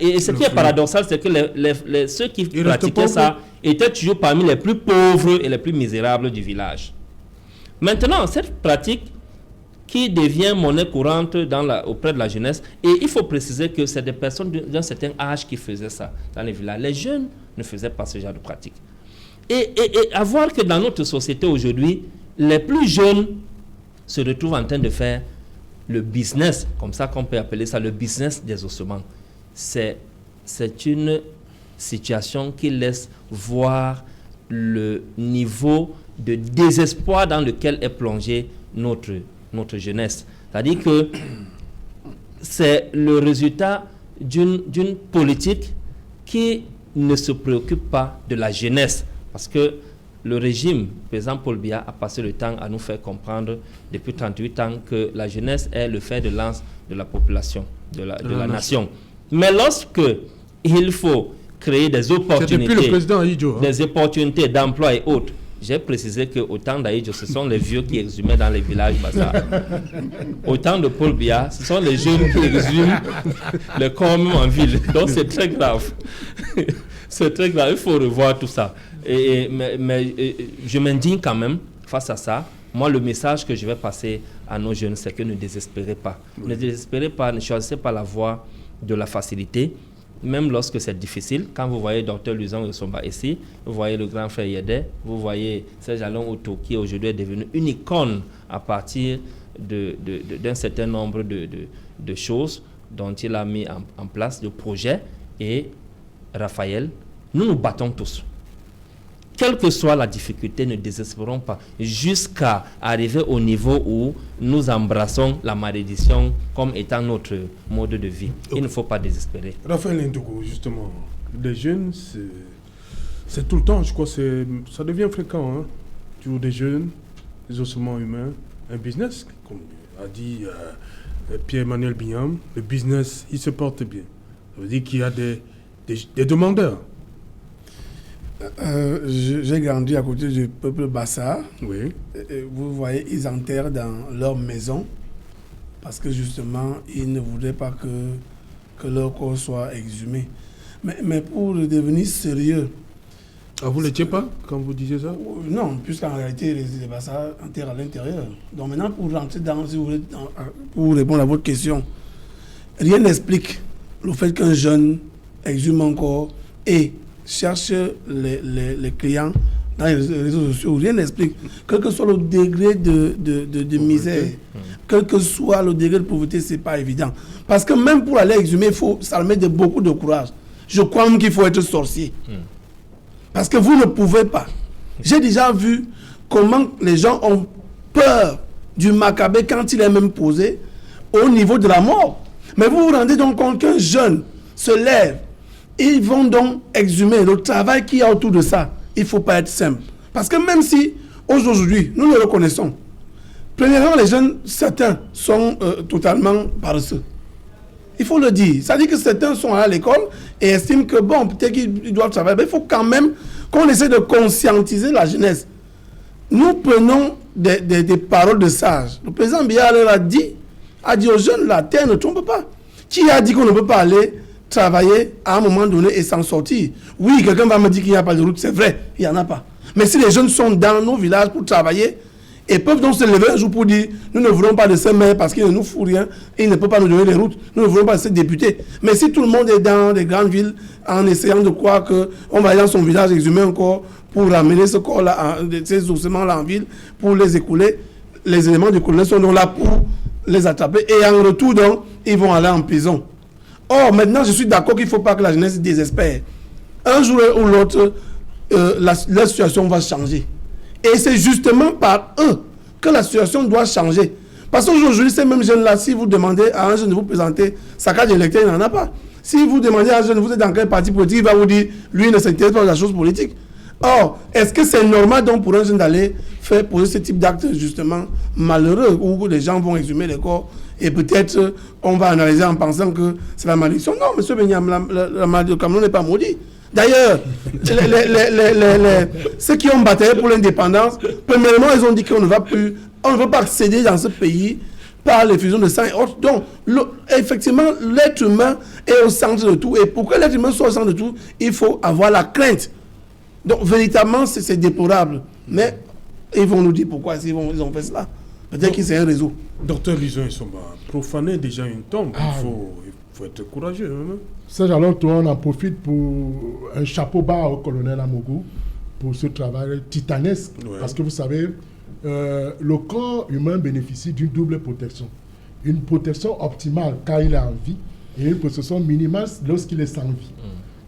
Et ce qui est paradoxal, c'est que ceux qui pratiquaient ça étaient toujours parmi les plus pauvres et les plus misérables du village. Maintenant, cette pratique qui devient monnaie courante auprès de la jeunesse, et il faut préciser que c'est des personnes d'un certain âge qui faisaient ça dans les villages. Les jeunes ne faisaient pas ce genre de pratique. Et à voir que dans notre société aujourd'hui, les plus jeunes se retrouvent en train de faire le business, comme ça qu'on peut appeler ça le business des ossements. C'est une situation qui laisse voir le niveau de désespoir dans lequel est plongée notre jeunesse. C'est-à-dire que c'est le résultat d'une politique qui ne se préoccupe pas de la jeunesse. Parce que le régime, le président Paul Biya, a passé le temps à nous faire comprendre depuis 38 ans que la jeunesse est le fer de lance de la population, de la nation. Mais lorsque il faut créer des opportunités, c'est depuis le président Ahidjo, des opportunités d'emploi et autres, j'ai précisé qu'au temps d'Ahidjo, ce sont les vieux qui exhumaient dans les villages Bassa. Au temps de Paul Biya, ce sont les jeunes qui exhument les corps même en ville. Donc c'est très grave. C'est très grave, il faut revoir tout ça. Mais je m'indigne quand même face à ça. Moi, le message que je vais passer à nos jeunes, c'est que ne désespérez pas. Oui. Ne désespérez pas, ne choisissez pas la voie de la facilité, même lorsque c'est difficile. Quand vous voyez Dr Luzon Somba ici, vous voyez le grand frère Yedé, vous voyez Serge Alon Oto, qui aujourd'hui est devenu une icône à partir d'un certain nombre de choses dont il a mis en place, de projets. Et Raphaël, nous nous battons tous. Quelle que soit la difficulté, ne désespérons pas jusqu'à arriver au niveau où nous embrassons la malédiction comme étant notre mode de vie. Il ne faut pas désespérer. Raphaël Ndogo, justement, les jeunes, c'est tout le temps, je crois, ça devient fréquent. Hein? Toujours des jeunes, des ossements humains, un business, comme a dit Pierre-Emmanuel Bignam, le business, il se porte bien. Ça veut dire qu'il y a des demandeurs. J'ai grandi à côté du peuple Bassa. Oui. Vous voyez, ils enterrent dans leur maison parce que justement, ils ne voulaient pas que leur corps soit exhumé. Mais pour devenir sérieux... Ah, vous ne l'étiez pas quand vous disiez ça? Non, puisqu'en réalité, les Bassa enterrent à l'intérieur. Donc maintenant, pour rentrer dans, si vous voulez, pour répondre à votre question, rien n'explique le fait qu'un jeune exhume un corps et cherche les clients dans les réseaux sociaux. Rien n'explique. Quel que soit le degré de misère, quel que soit le degré de pauvreté, ce n'est pas évident. Parce que même pour aller exhumer, il faut s'armer de beaucoup de courage. Je crois même qu'il faut être sorcier. Parce que vous ne pouvez pas. J'ai déjà vu comment les gens ont peur du macabé quand il est même posé au niveau de la mort. Mais vous vous rendez donc compte qu'un jeune se lève. Ils vont donc exhumer le travail qu'il y a autour de ça. Il ne faut pas être simple. Parce que même si, aujourd'hui, nous le reconnaissons, premièrement, les jeunes, certains sont totalement paresseux. Il faut le dire. Ça dit que certains sont à l'école et estiment que, bon, peut-être qu'ils doivent travailler. Mais il faut quand même qu'on essaie de conscientiser la jeunesse. Nous prenons des paroles de sages. Le président Biya a dit aux jeunes, la terre ne tombe pas. Qui a dit qu'on ne peut pas aller travailler à un moment donné et s'en sortir? Oui, quelqu'un va me dire qu'il n'y a pas de route, c'est vrai, il n'y en a pas. Mais si les jeunes sont dans nos villages pour travailler, Et peuvent donc se lever un jour pour dire nous ne voulons pas de ces maires parce qu'ils ne nous font rien et ils ne peuvent pas nous donner les routes. Nous ne voulons pas de ces députés. Mais si tout le monde est dans des grandes villes en essayant de croire qu'on va aller dans son village exhumer un corps pour ramener ce corps-là, ces ossements-là en ville, pour les écouler, les éléments du colonel sont donc là pour les attraper et en retour, donc, ils vont aller en prison. Or, maintenant, je suis d'accord qu'il ne faut pas que la jeunesse désespère. Un jour ou l'autre, la situation va changer. Et c'est justement par eux que la situation doit changer. Parce qu'aujourd'hui, ces mêmes jeunes-là, si vous demandez à un jeune de vous présenter sa carte d'électeur, il n'en a pas. Si vous demandez à un jeune, vous êtes dans quel parti politique, il va vous dire, lui, il ne s'intéresse pas à la chose politique. Or, est-ce que c'est normal donc pour un jeune d'aller poser ce type d'acte justement malheureux où les gens vont exhumer les corps et peut-être on va analyser en pensant que c'est la malédiction? Non, monsieur Benyam, le Cameroun n'est pas maudit. D'ailleurs, ceux qui ont bataillé pour l'indépendance, premièrement, ils ont dit qu'on ne veut pas accéder dans ce pays par les fusions de sang et autres. Donc, effectivement, l'être humain est au centre de tout. Et pour que l'être humain soit au centre de tout, il faut avoir la crainte. Donc, véritablement, c'est déplorable. Mais ils vont nous dire pourquoi ils ont fait cela. Peut-être que c'est un réseau. Docteur Lison Essomba, profaner déjà une tombe, il faut être courageux. Hein? Serge Alonto, on en profite pour un chapeau bas au colonel Amougou pour ce travail titanesque. Ouais. Parce que vous savez, le corps humain bénéficie d'une double protection. Une protection optimale quand il est en vie et une protection minimale lorsqu'il est sans vie.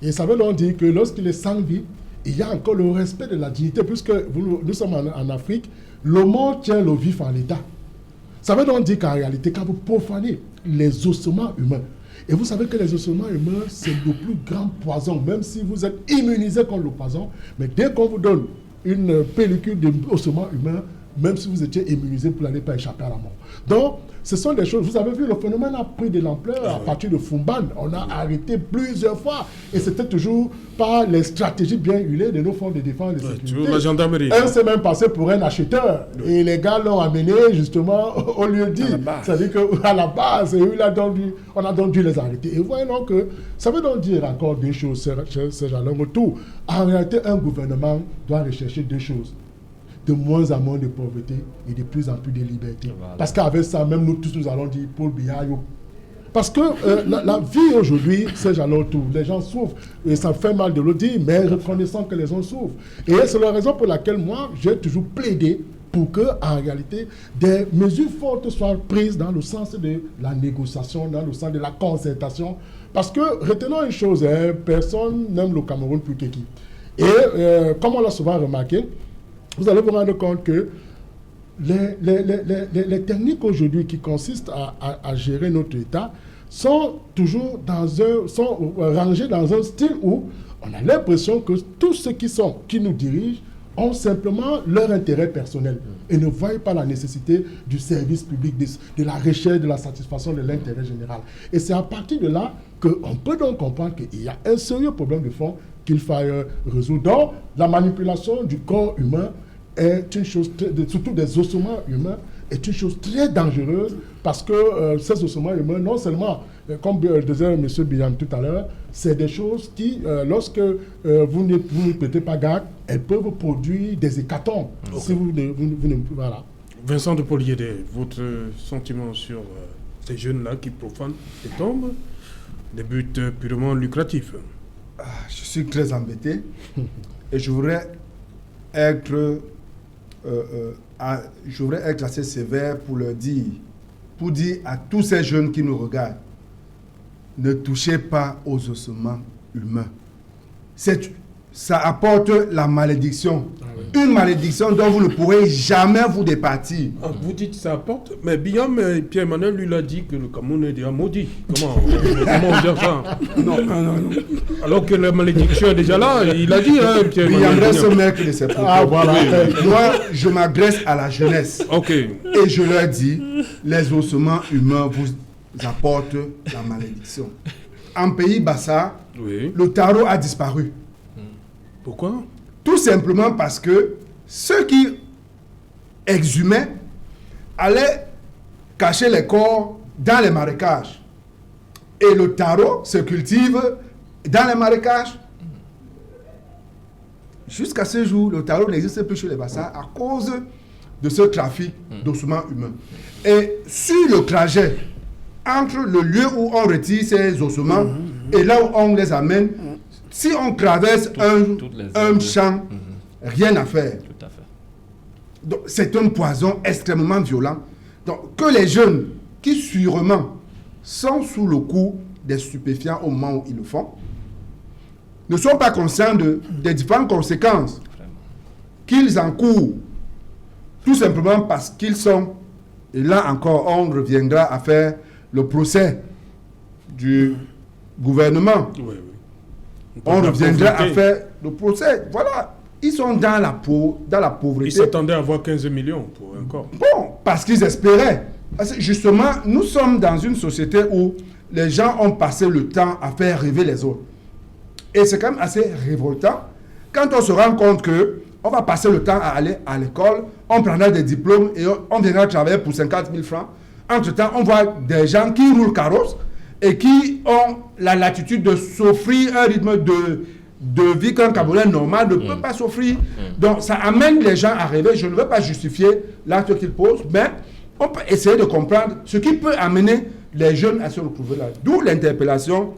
Et ça veut donc dire que lorsqu'il est sans vie, il y a encore le respect de la dignité, puisque nous sommes en Afrique, le mort tient le vif en l'état. Ça veut donc dire qu'en réalité, quand vous profanez les ossements humains, et vous savez que les ossements humains, c'est le plus grand poison, même si vous êtes immunisé contre le poison, mais dès qu'on vous donne une pellicule d'ossements humains, même si vous étiez immunisé, vous n'allez pas échapper à la mort. Donc, ce sont des choses, vous avez vu, le phénomène a pris de l'ampleur à partir de Fumban. On a arrêté plusieurs fois. Et c'était toujours par les stratégies bien huilées de nos forces de défense et de sécurité. La gendarmerie. Un s'est même passé pour un acheteur. Et les gars l'ont amené justement au lieu dit. C'est-à-dire qu'à la base, on a donc dû les arrêter. Et voyons que ça veut donc dire encore deux choses, ces gens-là. En réalité, un gouvernement doit rechercher deux choses. De moins en moins de pauvreté et de plus en plus de liberté. Voilà. Parce qu'avec ça, même nous tous, nous allons dire Paul Biyayo. Parce que la vie aujourd'hui, c'est genre tout. Les gens souffrent. Et ça fait mal de le dire, mais reconnaissant que les gens souffrent. Et c'est la raison pour laquelle moi, j'ai toujours plaidé pour que, en réalité, des mesures fortes soient prises dans le sens de la négociation, dans le sens de la concertation. Parce que, retenons une chose, personne n'aime le Cameroun plus que qui. Et comme on l'a souvent remarqué, vous allez vous rendre compte que les techniques aujourd'hui qui consistent à gérer notre État sont toujours sont rangées dans un style où on a l'impression que tous ceux qui nous dirigent ont simplement leur intérêt personnel et ne voient pas la nécessité du service public, de la recherche, de la satisfaction de l'intérêt général. Et c'est à partir de là qu'on peut donc comprendre qu'il y a un sérieux problème de fond qu'il faille résoudre. Donc, la manipulation du corps humain est une chose, surtout des ossements humains, est une chose très dangereuse parce que ces ossements humains, non seulement, comme disait M. Biam tout à l'heure, c'est des choses qui, lorsque vous ne prêtez pas garde, elles peuvent produire des hécatombes. Okay. Si vous voilà. Vincent de Poliédé, votre sentiment sur ces jeunes-là qui profanent les tombes, des buts purement lucratifs? Je suis très embêté et je voudrais être assez sévère pour dire à tous ces jeunes qui nous regardent, ne touchez pas aux ossements humains. Ça apporte la malédiction. Une malédiction dont vous ne pourrez jamais vous départir. Ah, vous dites ça apporte, mais Biam Pierre-Emmanuel lui l'a dit que le Cameroun est déjà maudit. Comment on gère ça? Non. Alors que la malédiction est déjà là, il a dit, hein, Pierre-Emmanuel. Il y a ce mec de ses propos. Voilà. Moi, je m'adresse à la jeunesse. Okay. Et je leur dis, les ossements humains vous apportent la malédiction. En pays Bassa, le tarot a disparu. Pourquoi? Tout simplement parce que ceux qui exhumaient allaient cacher les corps dans les marécages. Et le tarot se cultive dans les marécages. Jusqu'à ce jour, le tarot n'existe plus chez les Bassa à cause de ce trafic d'ossements humains. Et sur le trajet, entre le lieu où on retire ces ossements et là où on les amène, si on traverse un champ, rien à faire. Tout à fait. Donc, c'est un poison extrêmement violent. Donc, que les jeunes qui sûrement sont sous le coup des stupéfiants au moment où ils le font, ne sont pas conscients des différentes conséquences qu'ils encourent, tout simplement parce qu'ils sont, et là encore, on reviendra à faire le procès du gouvernement. Oui. On reviendra à faire le procès. Voilà, ils sont dans la pauvreté. Ils s'attendaient à avoir 15 millions pour un corps. Bon, parce qu'ils espéraient. Parce que justement, nous sommes dans une société où les gens ont passé le temps à faire rêver les autres. Et c'est quand même assez révoltant quand on se rend compte que on va passer le temps à aller à l'école, on prendra des diplômes et on viendra travailler pour 50 000 francs. Entre-temps, on voit des gens qui roulent carrosse et qui ont la latitude de s'offrir un rythme de vie qu'un Camerounais normal ne peut pas s'offrir. Donc, ça amène les gens à rêver. Je ne veux pas justifier l'acte qu'ils posent, mais on peut essayer de comprendre ce qui peut amener les jeunes à se retrouver là. D'où l'interpellation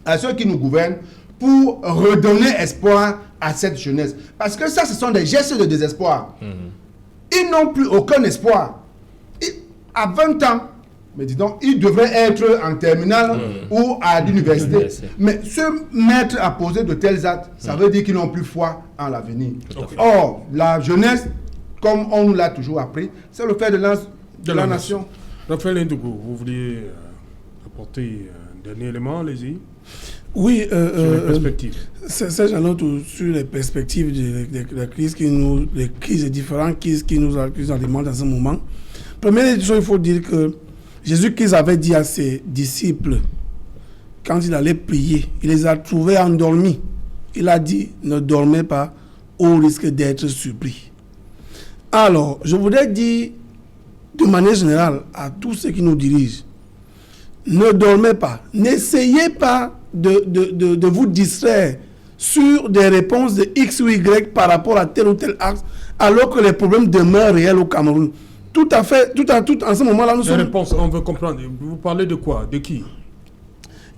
à ceux qui nous gouvernent pour redonner espoir à cette jeunesse. Parce que ça, ce sont des gestes de désespoir. Ils n'ont plus aucun espoir. À 20 ans, mais dis donc, ils devraient être en terminale ou à l'université. Mais se mettre à poser de tels actes, ça veut dire qu'ils n'ont plus foi en l'avenir. Or, la jeunesse, comme on nous l'a toujours appris, c'est le fer de la nation. Raphaël Ndougou, vous vouliez apporter un dernier élément, allez-y. Oui, sur les perspectives. C'est sur les perspectives de la crise, les crises différentes crises qui nous alimentent dans ce moment. Première chose, il faut dire que Jésus-Christ avait dit à ses disciples, quand il allait prier, il les a trouvés endormis. Il a dit, ne dormez pas au risque d'être surpris. Alors, je voudrais dire de manière générale à tous ceux qui nous dirigent, ne dormez pas, n'essayez pas de vous distraire sur des réponses de X ou Y par rapport à tel ou tel acte, alors que les problèmes demeurent réels au Cameroun. Tout à fait, en ce moment-là, nous sommes... Les réponses, on veut comprendre. Vous parlez de quoi? De qui?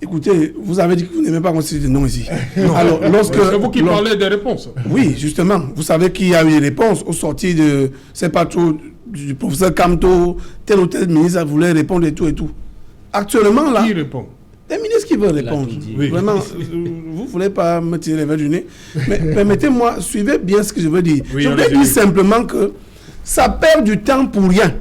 Écoutez, vous avez dit que vous n'aimez pas considérer de nom ici. Non. Alors, c'est vous qui parlez des réponses. Oui, justement. Vous savez qu'il y a eu des réponses aux sorties de... C'est pas trop du professeur Kamto, tel ou tel ministre voulait répondre et tout et tout. Actuellement, là... Qui répond? Des ministres qui veulent répondre. Oui. Vraiment, vous ne voulez pas me tirer les verres du nez. Mais permettez-moi, suivez bien ce que je veux dire. Oui, je veux dire simplement que ça perd du temps pour rien.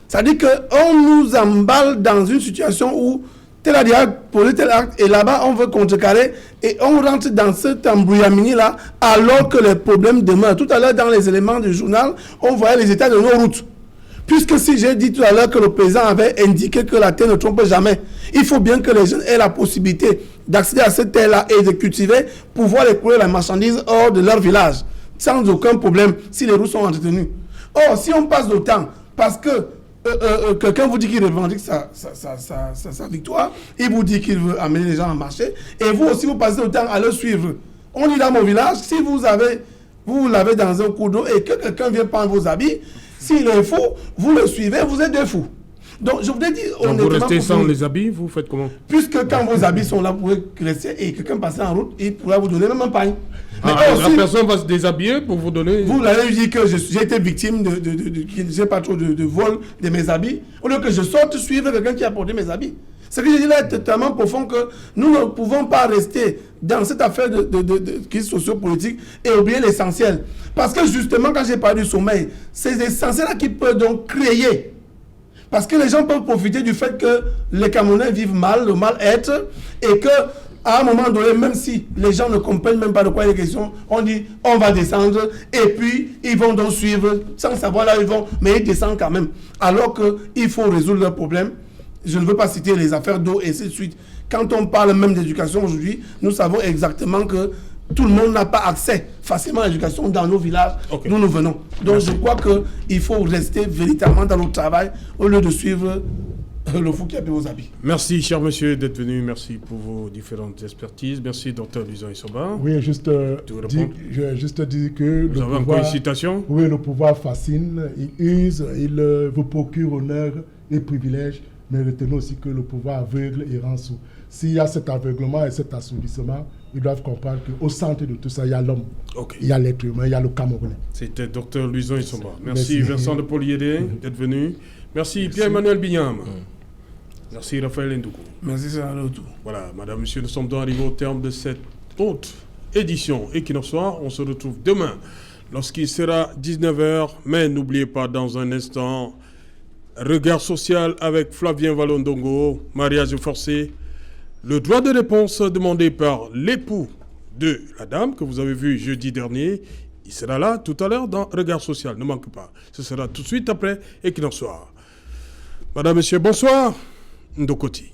C'est-à-dire qu'on nous emballe dans une situation où tel a déjà posé tel acte et là-bas on veut contrecarrer et on rentre dans cet embrouillamini-là alors que les problèmes demeurent. Tout à l'heure dans les éléments du journal, on voyait les états de nos routes. Puisque si j'ai dit tout à l'heure que le président avait indiqué que la terre ne trompe jamais, il faut bien que les jeunes aient la possibilité d'accéder à cette terre-là et de cultiver pour pouvoir écouler la marchandise hors de leur village, sans aucun problème, si les routes sont entretenues. Or, si on passe le temps, parce que quelqu'un vous dit qu'il revendique sa victoire, il vous dit qu'il veut amener les gens à marcher, et vous aussi vous passez le temps à le suivre. On dit dans mon village, si vous l'avez dans un cours d'eau et que quelqu'un vient prendre vos habits, s'il est fou, vous le suivez, vous êtes deux fous. Donc, je voudrais dire... Donc, vous restez sans les habits, vous faites comment? Puisque quand vos habits sont là, vous pouvez rester et quelqu'un passer en route, il pourra vous donner même un pain. La personne va se déshabiller pour vous donner... Vous l'avez dit que j'ai été victime de je sais pas trop, de vol de mes habits, au lieu que je sorte suivre quelqu'un qui a porté mes habits. Ce que je dis là est tellement profond que nous ne pouvons pas rester dans cette affaire de crise socio-politique et oublier l'essentiel. Parce que justement, quand j'ai parlé du sommeil, c'est l'essentiel qui peut donc créer. Parce que les gens peuvent profiter du fait que les Camerounais vivent mal, le mal-être, et que à un moment donné, même si les gens ne comprennent même pas de quoi il est question, on dit on va descendre et puis ils vont donc suivre sans savoir là où ils vont, mais ils descendent quand même. Alors qu'il faut résoudre leurs problèmes. Je ne veux pas citer les affaires d'eau et ainsi de suite. Quand on parle même d'éducation aujourd'hui, nous savons exactement que tout le monde n'a pas accès facilement à l'éducation dans nos villages d'où nous venons. Donc je crois qu'il faut rester véritablement dans notre travail au lieu de suivre le fou qui a pris vos habits. Merci, cher monsieur, d'être venu. Merci pour vos différentes expertises. Merci, docteur Luisan Issoba. Oui, juste dire que vous avez encore une citation? Oui, le pouvoir fascine, il use, il vous procure honneur et privilèges, mais retenez aussi que le pouvoir aveugle et rend sourd. S'il y a cet aveuglement et cet assourdissement, ils doivent comprendre qu'au centre de tout ça, il y a l'homme, il y a l'être humain, il y a le Camerounais. C'était docteur Luisan Issoba. Merci Vincent de Poliédé d'être venu. Merci Pierre-Emmanuel Bignam. Merci Raphaël Ndoukou. Merci, c'est un retour. Voilà, madame, monsieur, nous sommes donc arrivés au terme de cette haute édition Equinox Soir. On se retrouve demain lorsqu'il sera 19h. Mais n'oubliez pas, dans un instant, regard social avec Flavien Valondongo, mariage forcé. Le droit de réponse demandé par l'époux de la dame que vous avez vu jeudi dernier, il sera là tout à l'heure dans Regard Social, ne manque pas. Ce sera tout de suite après Equinox Soir. Madame, monsieur, bonsoir. Ndokoti.